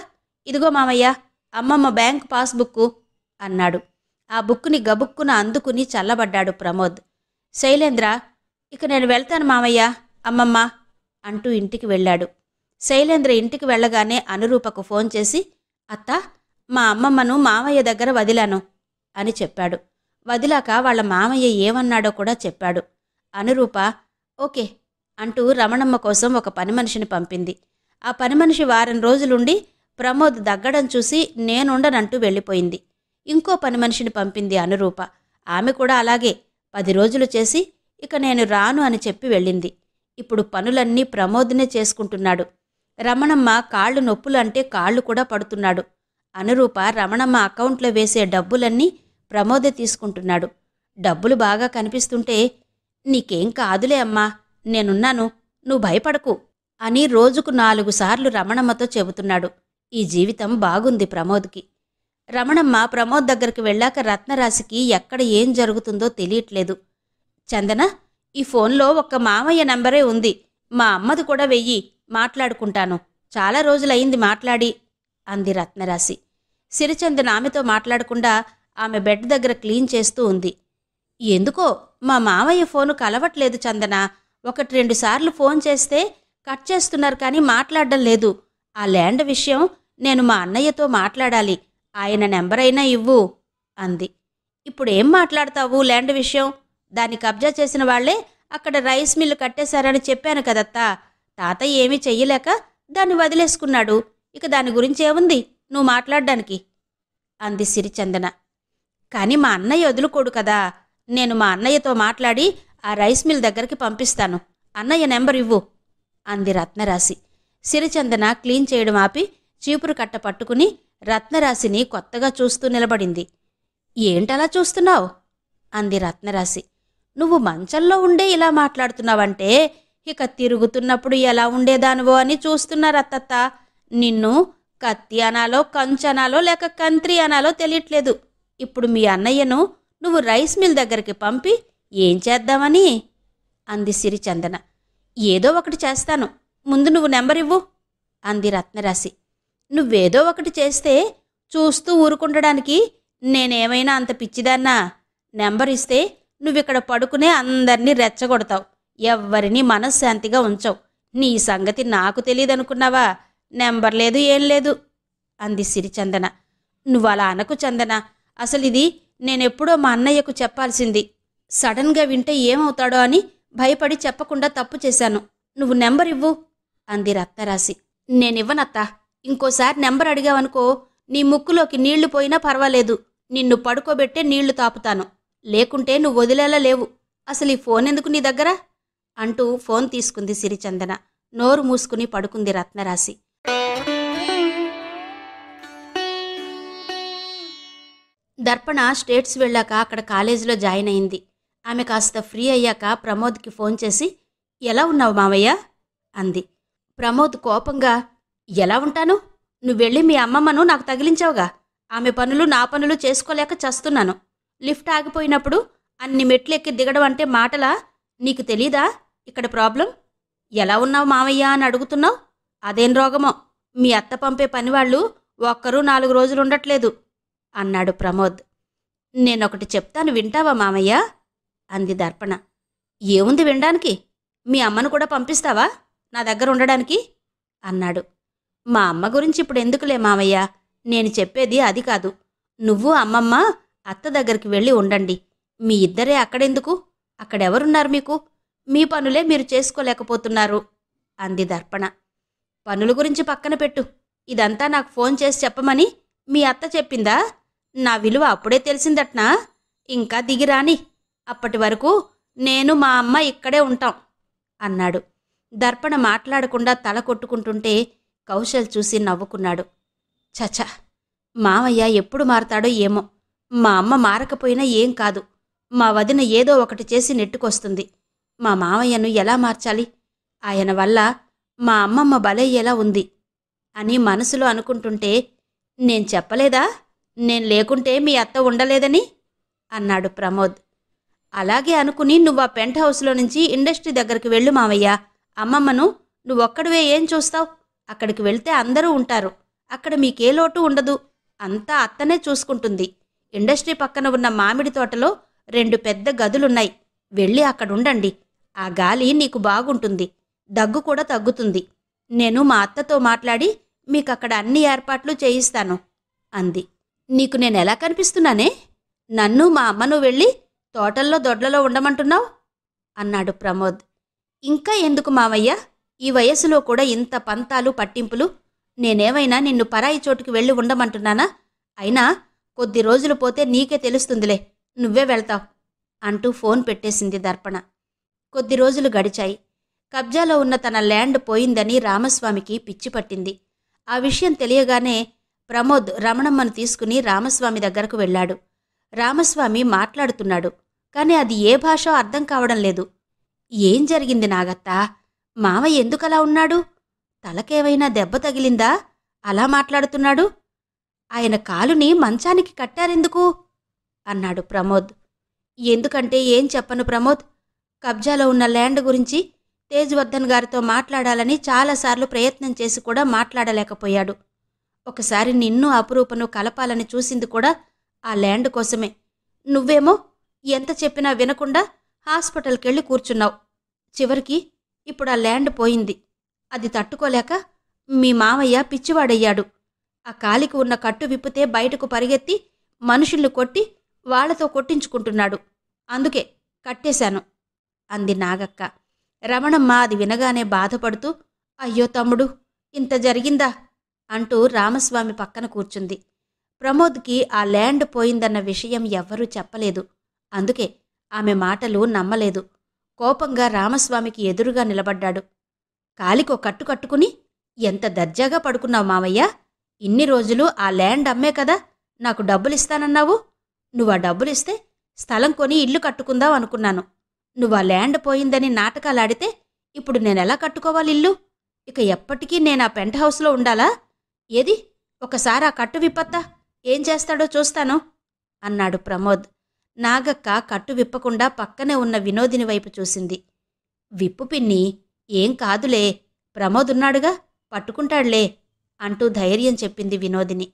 ఇదిగో మామయ్య, అమ్మమ్మ బ్యాంక్ పాస్బుక్కు అన్నాడు. ఆ బుక్కుని గబుక్కున అందుకుని చల్లబడ్డాడు ప్రమోద్. శైలేంద్ర, ఇక నేను వెళ్తాను మామయ్య, అమ్మమ్మ అంటూ ఇంటికి వెళ్ళాడు. శైలేంద్ర ఇంటికి వెళ్ళగానే అనురూపకు ఫోన్ చేసి, అత్తా, మా అమ్మమ్మను మామయ్య దగ్గర వదిలాను అని చెప్పాడు. వదిలాక వాళ్ళ మామయ్య ఏమన్నాడో కూడా చెప్పాడు. అనురూప ఓకే అంటూ రమణమ్మ కోసం ఒక పని మనిషిని పంపింది. ఆ పని మనిషి వారం రోజులుండి ప్రమోద్ దగ్గడం చూసి నేనుండనంటూ వెళ్ళిపోయింది. ఇంకో పని మనిషిని పంపింది అనురూప. ఆమె కూడా అలాగే 10 రోజులు చేసి ఇక నేను రాను అని చెప్పి వెళ్ళింది. ఇప్పుడు పనులన్నీ ప్రమోద్నే చేసుకుంటున్నాడు. రమణమ్మ కాళ్ళు నొప్పులు అంటే కాళ్ళు కూడా పడుతున్నాడు. అనురూప రమణమ్మ అకౌంట్లో వేసే డబ్బులన్నీ ప్రమోదే తీసుకుంటున్నాడు. డబ్బులు బాగా కనిపిస్తుంటే, నీకేం కాదులే అమ్మా, నేనున్నాను, నువ్వు భయపడకు అని రోజుకు 4 సార్లు రమణమ్మతో చెబుతున్నాడు. ఈ జీవితం బాగుంది ప్రమోద్కి. రమణమ్మ ప్రమోద్ దగ్గరికి వెళ్ళాక రత్నరాశికి ఎక్కడ ఏం జరుగుతుందో తెలియట్లేదు. చందన, ఈ ఫోన్లో ఒక్క మామయ్య నంబరే ఉంది, మా అమ్మది కూడా వెయ్యి, మాట్లాడుకుంటాను, చాలా రోజులయింది మాట్లాడి అంది రత్నరాశి. సిరిచందన ఆమెతో మాట్లాడకుండా ఆమె బెడ్ దగ్గర క్లీన్ చేస్తూ ఉంది. ఎందుకో మా మామయ్య ఫోను కలవట్లేదు చందన, 1-2 సార్లు ఫోన్ చేస్తే కట్ చేస్తున్నారు కానీ మాట్లాడడం లేదు. ఆ ల్యాండ్ విషయం నేను మా అన్నయ్యతో మాట్లాడాలి, ఆయన నెంబరైనా ఇవ్వు అంది. ఇప్పుడేం మాట్లాడతావు ల్యాండ్ విషయం? దాన్ని కబ్జా చేసిన వాళ్లే అక్కడ రైస్ మిల్లు కట్టేశారని చెప్పాను కదత్తా. తాతయ్య ఏమీ చెయ్యలేక దాన్ని వదిలేసుకున్నాడు. ఇక దాని గురించేముంది నువ్వు మాట్లాడ్డానికి అంది సిరిచందన. కాని మా అన్నయ్య వదులుకోడు కదా, నేను మా అన్నయ్యతో మాట్లాడి ఆ రైస్ మిల్ దగ్గరికి పంపిస్తాను, అన్నయ్య నెంబర్ ఇవ్వు అంది రత్నరాశి. సిరిచందన క్లీన్ చేయడం ఆపి చీపురు కట్ట పట్టుకుని రత్నరాశిని కొత్తగా చూస్తూ నిలబడింది. ఏంటలా చూస్తున్నావు అంది రత్నరాశి. నువ్వు మంచంలో ఉండే ఇలా మాట్లాడుతున్నావంటే ఇక తిరుగుతున్నప్పుడు ఎలా ఉండేదానివో అని చూస్తున్నారత్తత్త. నిన్ను కత్తి అనాలో, కంచనాలో, లేక కంత్రి అనాలో తెలియట్లేదు. ఇప్పుడు మీ అన్నయ్యను నువ్వు రైస్ మిల్ దగ్గరికి పంపి ఏం చేద్దామని అంది సిరిచందన. ఏదో ఒకటి చేస్తాను, ముందు నువ్వు నెంబరివ్వు అంది రత్నరాశి. నువ్వేదో ఒకటి చేస్తే చూస్తూ ఊరుకుండడానికి నేనేమైనా అంత పిచ్చిదాన్నా? నెంబర్ ఇస్తే నువ్విక్కడ పడుకునే అందర్నీ రెచ్చగొడతావు, ఎవ్వరినీ మనశ్శాంతిగా ఉంచవు. నీ సంగతి నాకు తెలియదనుకున్నావా? నెంబర్ లేదు, ఏం లేదు అంది సిరిచందన. నువ్వలా అనకు చందన, అసలిది నేనెప్పుడో మా అన్నయ్యకు చెప్పాల్సింది. సడన్గా వింటే ఏమవుతాడో అని భయపడి చెప్పకుండా తప్పు చేశాను. నువ్వు నెంబర్ ఇవ్వు అంది రత్నరాశి. నేనివ్వనత్తా, ఇంకోసారి నెంబర్ అడిగావనుకో నీ ముక్కులోకి నీళ్లు పోయినా పర్వాలేదు, నిన్ను పడుకోబెట్టే నీళ్లు తాపుతాను, లేకుంటే నువ్వు వదిలేలా లేవు. అసలు ఈ ఫోన్ ఎందుకు నీ దగ్గర అంటూ ఫోన్ తీసుకుంది సిరిచందన. నోరు మూసుకుని పడుకుంది రత్నరాశి. దర్పణ స్టేట్స్ వెళ్ళాక అక్కడ కాలేజీలో జాయిన్ అయింది. ఆమె కాస్త ఫ్రీ అయ్యాక ప్రమోద్కి ఫోన్ చేసి, ఎలా ఉన్నావు మావయ్య అంది. ప్రమోద్ కోపంగా, ఎలా ఉంటాను? నువ్వెళ్ళి మీ అమ్మమ్మను నాకు తగిలించావుగా. ఆమె పనులు నా పనులు చేసుకోలేక చస్తున్నాను. లిఫ్ట్ ఆగిపోయినప్పుడు అన్ని మెట్లెక్కి దిగడం అంటే మాటలా? నీకు తెలీదా ఇక్కడ ప్రాబ్లం? ఎలా ఉన్నావు మావయ్య అని అడుగుతున్నావు? అదేం రోగమో, మీ అత్త పంపే పనివాళ్ళు ఒక్కరూ 4 రోజులు ఉండట్లేదు అన్నాడు ప్రమోద్. నేనొకటి చెప్తాను, వింటావా మామయ్య అంది దర్పణ. ఏముంది వినడానికి? మీ అమ్మను కూడా పంపిస్తావా నా దగ్గర ఉండడానికి అన్నాడు. మా అమ్మ గురించి ఇప్పుడు ఎందుకులే మామయ్య, నేను చెప్పేది అది కాదు. నువ్వు అమ్మమ్మ అత్త దగ్గరికి వెళ్ళి ఉండండి. మీ ఇద్దరే అక్కడెందుకు? అక్కడెవరున్నారు మీకు? మీ పనులే మీరు చేసుకోలేకపోతున్నారు అంది దర్పణ. పనుల గురించి పక్కన పెట్టు. ఇదంతా నాకు ఫోన్ చేసి చెప్పమని మీ అత్త చెప్పిందా? నా విలువ అప్పుడే తెలిసిందట్నా? ఇంకా దిగిరాని. అప్పటి వరకు నేను మా అమ్మ ఇక్కడే ఉంటాం అన్నాడు. దర్పణ మాట్లాడకుండా తల కొట్టుకుంటుంటే కౌశల్ చూసి నవ్వుకున్నాడు. చచ, మావయ్య ఎప్పుడు మారతాడో ఏమో. మా అమ్మ మారకపోయినా ఏం కాదు. మా వదిన ఏదో ఒకటి చేసి నెట్టుకొస్తుంది. మా మావయ్యను ఎలా మార్చాలి? ఆయన వల్ల మా అమ్మమ్మ బలయ్యేలా ఉంది అని మనసులో అనుకుంటుంటే, నేను చెప్పలేదా నేను లేకుంటే మీ అత్త ఉండలేదని అన్నాడు ప్రమోద్. అలాగే అనుకుని నువ్వు ఆ పెంట్ హౌస్లో నుంచి ఇండస్ట్రీ దగ్గరికి వెళ్ళు మావయ్య. అమ్మమ్మను నువ్వొక్కడివే ఏం చూస్తావు? అక్కడికి వెళ్తే అందరూ ఉంటారు. అక్కడ మీకే లోటు ఉండదు. అంతా అత్తనే చూసుకుంటుంది. ఇండస్ట్రీ పక్కన ఉన్న మామిడి తోటలో 2 పెద్ద గదులున్నాయి. వెళ్ళి అక్కడుండండి. ఆ గాలి నీకు బాగుంటుంది. దగ్గు కూడా తగ్గుతుంది. నేను మా అత్తతో మాట్లాడి మీకక్కడ అన్ని ఏర్పాట్లు చేయిస్తాను అంది. నీకు నేనెలా కనిపిస్తున్నానే? నన్ను మా అమ్మను వెళ్ళి తోటల్లో దొడ్లలో ఉండమంటున్నావు అన్నాడు ప్రమోద్. ఇంకా ఎందుకు మావయ్య? ఈ వయసులో కూడా ఇంత పంతాలు పట్టింపులు. నేనేమైనా నిన్ను పరాయి చోటుకి వెళ్ళి ఉండమంటున్నానా? అయినా కొద్ది రోజులు పోతే నీకే తెలుస్తుందిలే. నువ్వే వెళ్తావు అంటూ ఫోన్ పెట్టేసింది దర్పణ. కొద్ది రోజులు గడిచాయి. కబ్జాలో ఉన్న తన ల్యాండ్ పోయిందని రామస్వామికి పిచ్చి పట్టింది. ఆ విషయం తెలియగానే ప్రమోద్ రమణమ్మను తీసుకుని రామస్వామి దగ్గరకు వెళ్ళాడు. రామస్వామి మాట్లాడుతున్నాడు. కానీ అది ఏ భాషో అర్థం కావడం లేదు. ఏం జరిగింది నాగత్తా? మావయ్య ఎందుకలా ఉన్నాడు? తలకేవైనా దెబ్బ తగిలిందా అలా మాట్లాడుతున్నాడు? ఆయన కాలుని మంచానికి కట్టారెందుకు అన్నాడు ప్రమోద్. ఎందుకంటే ఏం చెప్పను ప్రమోద్. కబ్జాలో ఉన్న ల్యాండ్ గురించి తేజ్వర్ధన్ గారితో మాట్లాడాలని చాలాసార్లు ప్రయత్నం చేసి కూడా మాట్లాడలేకపోయాడు. ఒకసారి నిన్ను అపురూపను కలపాలని చూసింది కూడా ఆ ల్యాండ్ కోసమే. నువ్వేమో ఎంత చెప్పినా వినకుండా హాస్పిటల్కెళ్ళి కూర్చున్నావు. చివరికి ఇప్పుడు ఆ ల్యాండ్ పోయింది. అది తట్టుకోలేక మీ మామయ్య పిచ్చివాడయ్యాడు. ఆ కాలికి ఉన్న కట్టు విప్పితే బయటకు పరిగెత్తి మనుషుల్ని కొట్టి వాళ్లతో కొట్టించుకుంటున్నాడు. అందుకే కట్టేశాను అంది నాగక్క. రమణమ్మ అది వినగానే బాధపడుతూ, అయ్యో తమ్ముడు, ఇంత జరిగిందా అంటూ రామస్వామి పక్కన కూర్చుంది. ప్రమోద్కి ఆ ల్యాండ్ పోయిందన్న విషయం ఎవ్వరూ చెప్పలేదు. అందుకే ఆమె మాటలు నమ్మలేదు. కోపంగా రామస్వామికి ఎదురుగా నిలబడ్డాడు. కాలికో కట్టు కట్టుకుని ఎంత దర్జాగా పడుకున్నావు మావయ్య. ఇన్ని రోజులు ఆ ల్యాండ్ అమ్మే కదా నాకు డబ్బులిస్తానన్నావు. నువ్వా డబ్బులిస్తే స్థలం కొని ఇల్లు కట్టుకుందాం అనుకున్నాను. నువ్వా ల్యాండ్ పోయిందని నాటకాలాడితే ఇప్పుడు నేనెలా కట్టుకోవాలి ఇల్లు? ఇక ఎప్పటికీ నేను ఆ పెంట్ హౌస్లో ఉండాలా? ఏది ఒకసారి ఆ కట్టు విప్పత్తా, ఏం చేస్తాడో చూస్తాను అన్నాడు ప్రమోద్. నాగక్క కట్టు విప్పకుండా పక్కనే ఉన్న వినోదిని వైపు చూసింది. విప్పు పిన్ని, ఏం కాదులే, ప్రమోదున్నాడుగా, పట్టుకుంటాడులే అంటూ ధైర్యం చెప్పింది వినోదిని.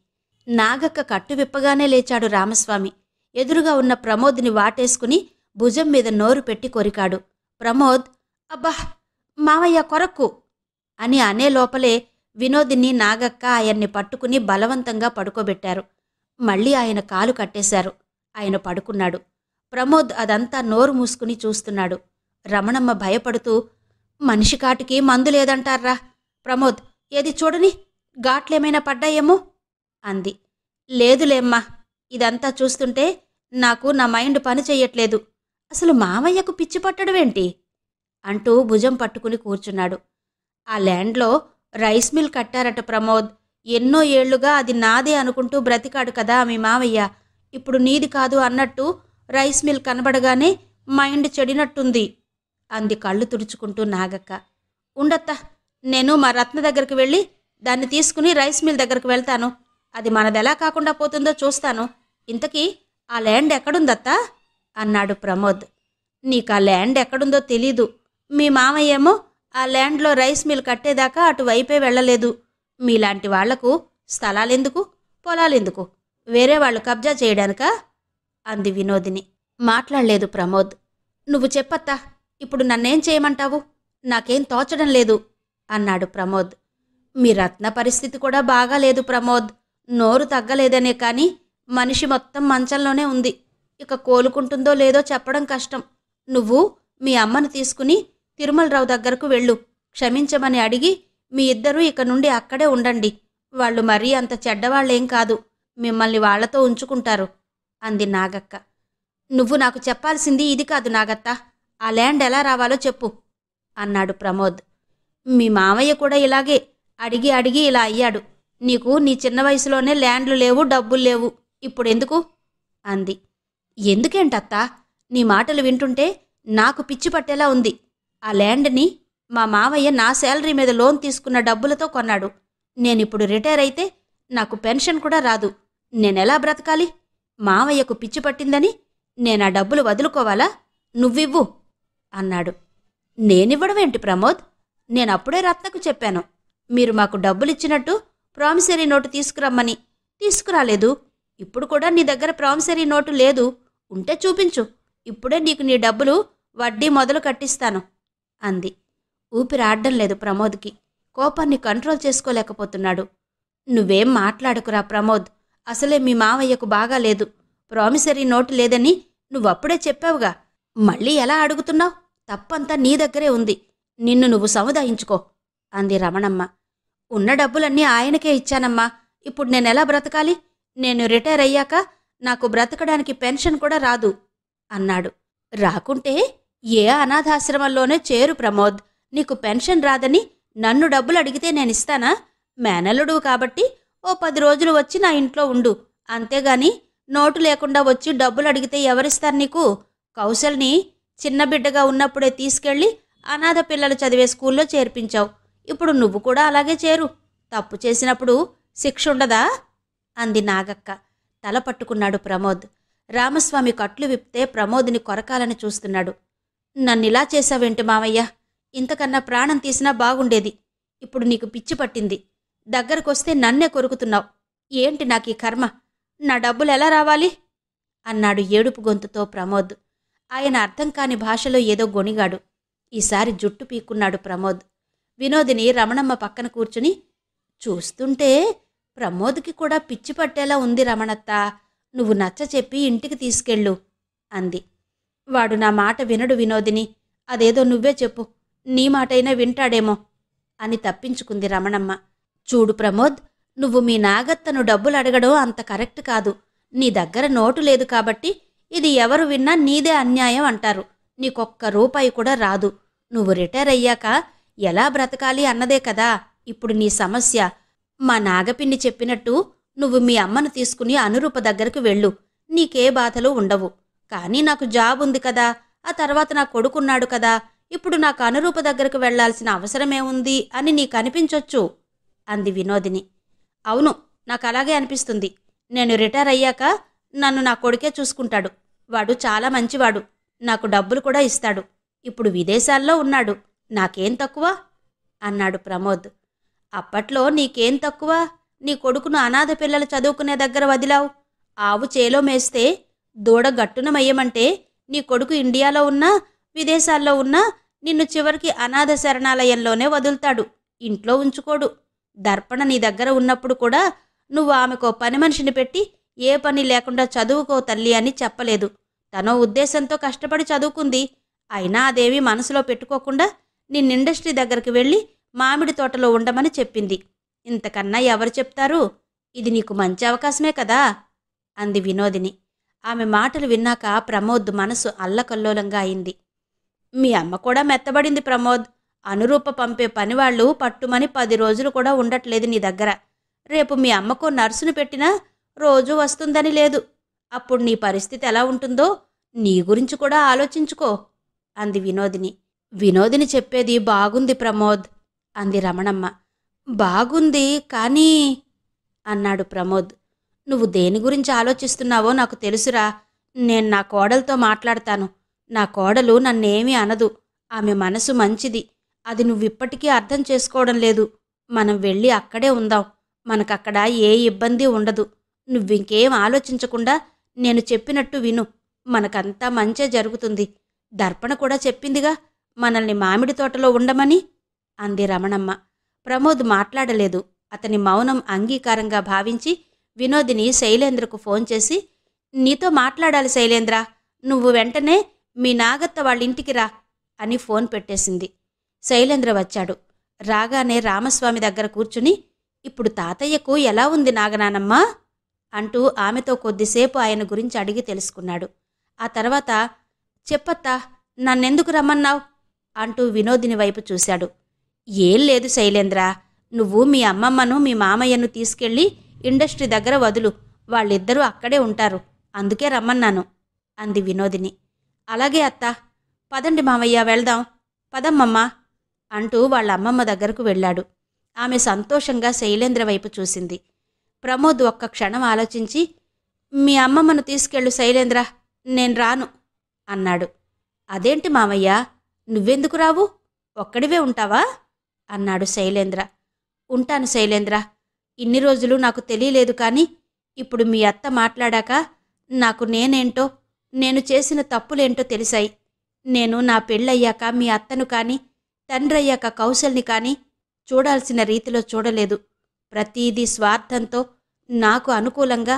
నాగక్క కట్టు విప్పగానే లేచాడు రామస్వామి. ఎదురుగా ఉన్న ప్రమోద్ని వాటేసుకుని భుజం మీద నోరు పెట్టి కొరికాడు. ప్రమోద్, అబ్బా మావయ్య కొరక్కు అని అనే లోపలే వినోదిని నాగక్క ఆయన్ని పట్టుకుని బలవంతంగా పడుకోబెట్టారు. మళ్ళీ ఆయన కాలు కట్టేశారు. ఆయన పడుకున్నాడు. ప్రమోద్ అదంతా నోరు మూసుకుని చూస్తున్నాడు. రమణమ్మ భయపడుతూ, మనిషి కాటికి మందు లేదంటారా ప్రమోద్? ఏది చూడని, ఘాట్లేమైనా పడ్డాయేమో అంది. లేదులేమ్మా, ఇదంతా చూస్తుంటే నాకు నా మైండ్ పని చెయ్యట్లేదు. అసలు మావయ్యకు పిచ్చి పట్టడమేంటి అంటూ భుజం పట్టుకుని కూర్చున్నాడు. ఆ ల్యాండ్లో రైస్ మిల్ కట్టారట ప్రమోద్. ఎన్నో ఏళ్లుగా అది నాదే అనుకుంటూ బ్రతికాడు కదా మీ మావయ్య. ఇప్పుడు నీది కాదు అన్నట్టు రైస్ మిల్ కనబడగానే మైండ్ చెడినట్టుంది అంది కళ్ళు తుడుచుకుంటూ నాగక్క. ఉండత్తా, నేను మా రత్న దగ్గరికి వెళ్ళి దాన్ని తీసుకుని రైస్ మిల్ దగ్గరకు వెళ్తాను. అది మనదెలా కాకుండా పోతుందో చూస్తాను. ఇంతకీ ఆ ల్యాండ్ ఎక్కడుందత్తా అన్నాడు ప్రమోద్. నీకు ఆ ల్యాండ్ ఎక్కడుందో తెలీదు. మీ మామయ్యేమో ఆ ల్యాండ్లో రైస్ మిల్ కట్టేదాకా అటువైపే వెళ్ళలేదు. మీలాంటి వాళ్లకు స్థలాలెందుకు, పొలాలెందుకు, వేరే వాళ్ళు కబ్జా చేయడానికా అంది వినోదిని. మాట్లాడలేదు ప్రమోద్. నువ్వు చెప్పత్తా, ఇప్పుడు నన్నేం చేయమంటావు? నాకేం తోచడం లేదు అన్నాడు ప్రమోద్. మీ రత్న పరిస్థితి కూడా బాగాలేదు ప్రమోద్. నోరు తగ్గలేదనే కానీ మనిషి మొత్తం మంచంలోనే ఉంది. ఇక కోలుకుంటుందో లేదో చెప్పడం కష్టం. నువ్వు మీ అమ్మను తీసుకుని తిరుమలరావు దగ్గరకు వెళ్ళు. క్షమించమని అడిగి మీ ఇద్దరూ ఇక నుండి అక్కడే ఉండండి. వాళ్ళు మరీ అంత చెడ్డవాళ్లేం కాదు. మిమ్మల్ని వాళ్లతో ఉంచుకుంటారు అంది నాగక్క. నువ్వు నాకు చెప్పాల్సింది ఇది కాదు నాగత్త. ఆ ల్యాండ్ ఎలా రావాలో చెప్పు అన్నాడు ప్రమోద్. మీ మామయ్య కూడా ఇలాగే అడిగి అడిగి ఇలా అయ్యాడు. నీకు నీ చిన్న వయసులోనే ల్యాండ్లు లేవు, డబ్బులు లేవు. ఇప్పుడెందుకు అంది. ఎందుకేంటత్తా? నీ మాటలు వింటుంటే నాకు పిచ్చి పట్టేలా ఉంది. ఆ ల్యాండ్ని మా మావయ్య నా శాలరీ మీద లోన్ తీసుకున్న డబ్బులతో కొన్నాడు. నేనిప్పుడు రిటైర్ అయితే నాకు పెన్షన్ కూడా రాదు. నేనెలా బ్రతకాలి? మావయ్యకు పిచ్చి పట్టిందని నేనా డబ్బులు వదులుకోవాలా? నువ్వివ్వు అన్నాడు. నేనివ్వడమేంటి ప్రమోద్? నేనప్పుడే రత్నకు చెప్పాను, మీరు మాకు డబ్బులిచ్చినట్టు ప్రామిసరీ నోటు తీసుకురమ్మని. తీసుకురాలేదు. ఇప్పుడు కూడా నీ దగ్గర ప్రామిసరీ నోటు లేదు. ఉంటే చూపించు. ఇప్పుడే నీకు నీ డబ్బులు వడ్డీ మొదలు కట్టిస్తాను అంది. ఊపిరాడ్డం లేదు ప్రమోద్కి. కోపాన్ని కంట్రోల్ చేసుకోలేకపోతున్నాడు. నువ్వేం మాట్లాడుకురా ప్రమోద్. అసలే మీ మావయ్యకు బాగాలేదు. ప్రామిసరీ నోటు లేదని నువ్వప్పుడే చెప్పావుగా. మళ్ళీ ఎలా అడుగుతున్నావు? తప్పంతా నీ దగ్గరే ఉంది. నిన్ను నువ్వు సముదాయించుకో అంది రమణమ్మ. ఉన్న డబ్బులన్నీ ఆయనకే ఇచ్చానమ్మా. ఇప్పుడు నేనెలా బ్రతకాలి? నేను రిటైర్ అయ్యాక నాకు బ్రతకడానికి పెన్షన్ కూడా రాదు అన్నాడు. రాకుంటే ఏ అనాథాశ్రమంలోనే చేరు ప్రమోద్. నీకు పెన్షన్ రాదని నన్ను డబ్బులు అడిగితే నేనిస్తానా? మేనల్లుడు కాబట్టి ఓ 10 రోజులు వచ్చి నా ఇంట్లో ఉండు. అంతేగాని నోటు లేకుండా వచ్చి డబ్బులు అడిగితే ఎవరిస్తారు నీకు? కౌశల్ని చిన్న బిడ్డగా ఉన్నప్పుడే తీసుకెళ్ళి అనాథ పిల్లలు చదివే స్కూల్లో చేర్పించావు. ఇప్పుడు నువ్వు కూడా అలాగే చేరు. తప్పు చేసినప్పుడు శిక్ష ఉండదా అంది నాగక్క. తల పట్టుకున్నాడు ప్రమోద్. రామస్వామి కట్లు విప్తే ప్రమోద్ని కొరకాలని చూస్తున్నాడు. నన్నిలా చేశావేంటి మావయ్య? ఇంతకన్నా ప్రాణం తీసినా బాగుండేది. ఇప్పుడు నీకు పిచ్చి పట్టింది. దగ్గరకొస్తే నన్నే కొరుకుతున్నావు. ఏంటి నాకీ కర్మ? నా డబ్బులు ఎలా రావాలి అన్నాడు ఏడుపు గొంతుతో ప్రమోద్. ఆయన అర్థం కాని భాషలో ఏదో గొణిగాడు. ఈసారి జుట్టు పీక్కున్నాడు ప్రమోద్. వినోదిని రమణమ్మ పక్కన కూర్చుని, చూస్తుంటే ప్రమోద్కి కూడా పిచ్చి పట్టేలా ఉంది రమణత్త. నువ్వు నచ్చ చెప్పి ఇంటికి తీసుకెళ్ళు అంది. వాడు నా మాట వినడు వినోదిని. అదేదో నువ్వే చెప్పు. నీ మాటైనా వింటాడేమో అని తప్పించుకుంది రమణమ్మ. చూడు ప్రమోద్, నువ్వు మీ నాగత్తను డబ్బులు అడగడం అంత కరెక్ట్ కాదు. నీ దగ్గర నోటు లేదు కాబట్టి ఇది ఎవరు విన్నా నీదే అన్యాయం అంటారు. నీకొక్క రూపాయి కూడా రాదు. నువ్వు రిటైర్ అయ్యాక ఎలా బ్రతకాలి అన్నదే కదా ఇప్పుడు నీ సమస్య. మా నాగపిన్ని చెప్పినట్టు నువ్వు మీ అమ్మను తీసుకుని అనురూప దగ్గరకు వెళ్ళు. నీకే బాధలు ఉండవు. కానీ నాకు జాబ్ ఉంది కదా, ఆ తర్వాత నా కొడుకున్నాడు కదా, ఇప్పుడు నాకు అనురూప దగ్గరకు వెళ్లాల్సిన అవసరమేముంది అని నీకనిపించొచ్చు అంది వినోదిని. అవును, నాకు అలాగే అనిపిస్తుంది. నేను రిటైర్ అయ్యాక నన్ను నా కొడుకే చూసుకుంటాడు. వాడు చాలా మంచివాడు. నాకు డబ్బులు కూడా ఇస్తాడు. ఇప్పుడు విదేశాల్లో ఉన్నాడు. నాకేం తక్కువ అన్నాడు ప్రమోద్. అప్పట్లో నీకేం తక్కువ? నీ కొడుకును అనాథ పిల్లలు చదువుకునే దగ్గర వదిలావు. ఆవు చేలో మేస్తే దూడ గట్టున మయ్యమంటే నీ కొడుకు ఇండియాలో ఉన్నా విదేశాల్లో ఉన్నా నిన్ను చివరికి అనాథ శరణాలయంలోనే వదులుతాడు. ఇంట్లో ఉంచుకోడు. దర్పణ నీ దగ్గర ఉన్నప్పుడు కూడా నువ్వు ఆమెకో పని మనిషిని పెట్టి ఏ పని లేకుండా చదువుకో తల్లి అని చెప్పలేదు. తనో ఉద్దేశంతో కష్టపడి చదువుకుంది. అయినా అదేమీ మనసులో పెట్టుకోకుండా నిన్న ఇండస్ట్రీ దగ్గరికి వెళ్ళి మామిడి తోటలో ఉండమని చెప్పింది. ఇంతకన్నా ఎవరు చెప్తారు? ఇది నీకు మంచి అవకాశమే కదా అంది వినోదిని. ఆమె మాటలు విన్నాక ప్రమోద్ మనసు అల్లకల్లోలంగా అయింది. మీ అమ్మ కూడా మెత్తబడింది ప్రమోద్. అనురూప పంపే పనివాళ్లు పట్టుమని 10 రోజులు కూడా ఉండట్లేదు నీ దగ్గర. రేపు మీ అమ్మకు నర్సును పెట్టినా రోజూ వస్తుందని లేదు. అప్పుడు నీ పరిస్థితి ఎలా ఉంటుందో నీ గురించి కూడా ఆలోచించుకో అంది వినోదిని. వినోదిని చెప్పేది బాగుంది ప్రమోద్ అంది రమణమ్మ. బాగుంది కానీ అన్నాడు ప్రమోద్. నువ్వు దేని గురించి ఆలోచిస్తున్నావో నాకు తెలుసురా. నేను నా కోడలతో మాట్లాడతాను. నా కోడలు నన్నేమీ అనదు. ఆమె మనసు మంచిది. అది నువ్విప్పటికీ అర్థం చేసుకోవడం లేదు. మనం వెళ్ళి అక్కడే ఉందాం. మనకక్కడ ఏ ఇబ్బంది ఉండదు. నువ్వింకేం ఆలోచించకుండా నేను చెప్పినట్టు విను. మనకంతా మంచే జరుగుతుంది. దర్పణ కూడా చెప్పిందిగా మనల్ని మామిడి తోటలో ఉండమని అంది రమణమ్మ. ప్రమోద్ మాట్లాడలేదు. అతని మౌనం అంగీకారంగా భావించి వినోదిని శైలేంద్రకు ఫోన్ చేసి, నీతో మాట్లాడాలి శైలేంద్ర, నువ్వు వెంటనే మీ నాగత్త వాళ్ళింటికి రా అని ఫోన్ పెట్టేసింది. శైలేంద్ర వచ్చాడు. రాగానే రామస్వామి దగ్గర కూర్చుని, ఇప్పుడు తాతయ్యకు ఎలా ఉంది నాగనానమ్మా అంటూ ఆమెతో కొద్దిసేపు ఆయన గురించి అడిగి తెలుసుకున్నాడు. ఆ తర్వాత, చెప్పత్తా, నన్నెందుకు రమ్మన్నావు అంటూ వినోదిని వైపు చూశాడు. ఏం లేదు శైలేంద్ర, నువ్వు మీ అమ్మమ్మను మీ మామయ్యను తీసుకెళ్ళి ఇండస్ట్రీ దగ్గర వదులు, వాళ్ళిద్దరూ అక్కడే ఉంటారు, అందుకే రమ్మన్నాను అంది వినోదిని. అలాగే అత్తా, పదండి మామయ్య వెళ్దాం, పదమ్మమ్మా అంటూ వాళ్ళ అమ్మమ్మ దగ్గరకు వెళ్ళాడు. ఆమె సంతోషంగా శైలేంద్ర వైపు చూసింది. ప్రమోద్ ఒక్క క్షణం ఆలోచించి, మీ అమ్మమ్మను తీసుకెళ్ళు శైలేంద్ర, నేను రాను అన్నాడు. అదేంటి మామయ్య, నువ్వెందుకు రావు, ఒక్కడివే ఉంటావా అన్నాడు శైలేంద్ర. ఉంటాను శైలేంద్ర, ఇన్ని రోజులు నాకు తెలియలేదు, కానీ ఇప్పుడు మీ అత్త మాట్లాడాక నాకు నేనేంటో, నేను చేసిన తప్పులేంటో తెలిసాయి. నేను నా పెళ్ళయ్యాక మీ అత్తను కానీ, తండ్రయ్యాక కౌశల్ని కానీ చూడాల్సిన రీతిలో చూడలేదు. ప్రతీదీ స్వార్థంతో, నాకు అనుకూలంగా,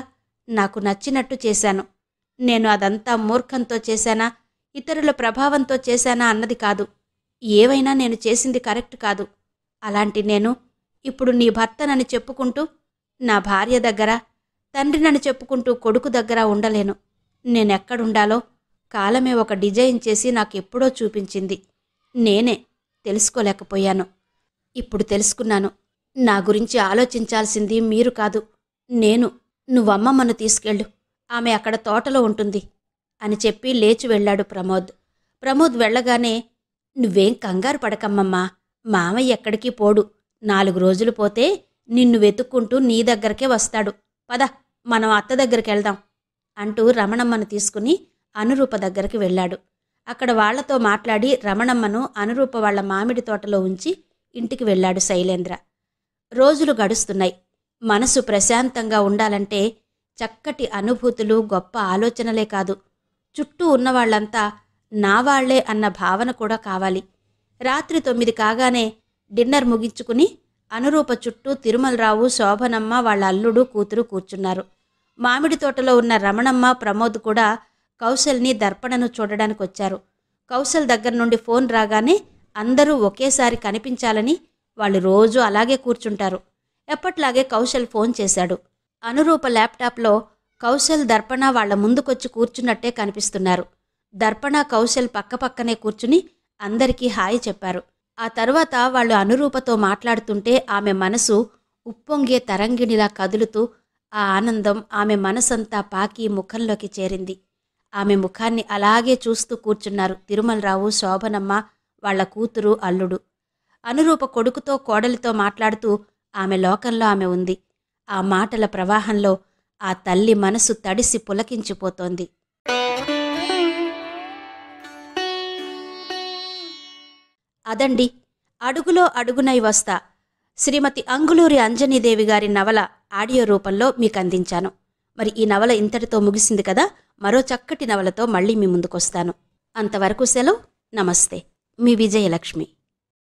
నాకు నచ్చినట్టు చేశాను. నేను అదంతా మూర్ఖంతో చేశానా, ఇతరుల ప్రభావంతో చేశానా అన్నది కాదు. ఏవైనా నేను చేసింది కరెక్ట్ కాదు. అలాంటి నేను ఇప్పుడు నీ భర్తనని చెప్పుకుంటూ నా భార్య దగ్గర, తండ్రినని చెప్పుకుంటూ కొడుకు దగ్గర ఉండలేను. నేనెక్కడుండాలో కాలమే ఒక డిజైన్ చేసి నాకెప్పుడో చూపించింది. నేనే తెలుసుకోలేకపోయాను. ఇప్పుడు తెలుసుకున్నాను. నా గురించి ఆలోచించాల్సింది మీరు కాదు, నేను. నువ్వమ్మమ్మను తీసుకెళ్ళు, ఆమె అక్కడ తోటలో ఉంటుంది అని చెప్పి లేచి వెళ్ళాడు ప్రమోద్. ప్రమోద్ వెళ్ళగానే, నువ్వేం కంగారు పడకమ్మమ్మా, మామయ్య ఎక్కడికి పోడు. 4 రోజులు పోతే నిన్ను వెతుక్కుంటూ నీ దగ్గరకే వస్తాడు. పద, మనం అత్త దగ్గరికి వెళ్దాం అంటూ రమణమ్మను తీసుకుని అనురూప దగ్గరికి వెళ్ళాడు. అక్కడ వాళ్లతో మాట్లాడి రమణమ్మను అనురూప వాళ్ల మామిడి తోటలో ఉంచి ఇంటికి వెళ్ళాడు శైలేంద్ర. రోజులు గడుస్తున్నాయి. మనసు ప్రశాంతంగా ఉండాలంటే చక్కటి అనుభూతులు, గొప్ప ఆలోచనలే కాదు, చుట్టూ ఉన్నవాళ్లంతా నా వాళ్లే అన్న భావన కూడా కావాలి. రాత్రి 9 కాగానే డిన్నర్ ముగించుకుని అనురూప చుట్టూ తిరుమలరావు, శోభనమ్మ, వాళ్ళ అల్లుడు, కూతురు కూర్చున్నారు. మామిడి తోటలో ఉన్న రమణమ్మ, ప్రమోద్ కూడా కౌశల్ని, దర్పణను చూడడానికి వచ్చారు. కౌశల్ దగ్గర నుండి ఫోన్ రాగానే అందరూ ఒకేసారి కనిపించాలని వాళ్ళు రోజూ అలాగే కూర్చుంటారు. ఎప్పట్లాగే కౌశల్ ఫోన్ చేశాడు. అనురూప ల్యాప్టాప్లో కౌశల్, దర్పణ వాళ్ల ముందుకొచ్చి కూర్చున్నట్టే కనిపిస్తున్నారు. దర్పణ, కౌశల్ పక్కపక్కనే కూర్చుని అందరికీ హాయ్ చెప్పారు. ఆ తర్వాత వాళ్ళు అనురూపతో మాట్లాడుతుంటే ఆమె మనసు ఉప్పొంగే తరంగిణిలా కదులుతూ, ఆ ఆనందం ఆమె మనసంతా పాకి ముఖంలోకి చేరింది. ఆమె ముఖాన్ని అలాగే చూస్తూ కూర్చున్నారు తిరుమలరావు, శోభనమ్మ, వాళ్ల కూతురు, అల్లుడు. అనురూప కొడుకుతో, కోడలితో మాట్లాడుతూ ఆమె లోకంలో ఆమె ఉంది. ఆ మాటల ప్రవాహంలో ఆ తల్లి మనసు తడిసి పులకించిపోతోంది. అదండి, అడుగులో అడుగునై వస్తా శ్రీమతి అంగులూరి అంజనీదేవి గారి నవల ఆడియో రూపంలో మీకు అందించాను. మరి ఈ నవల ఇంతటితో ముగిసింది కదా. మరో చక్కటి నవలతో మళ్ళీ మీ ముందుకొస్తాను. అంతవరకు సెలవు. నమస్తే. మీ విజయలక్ష్మి.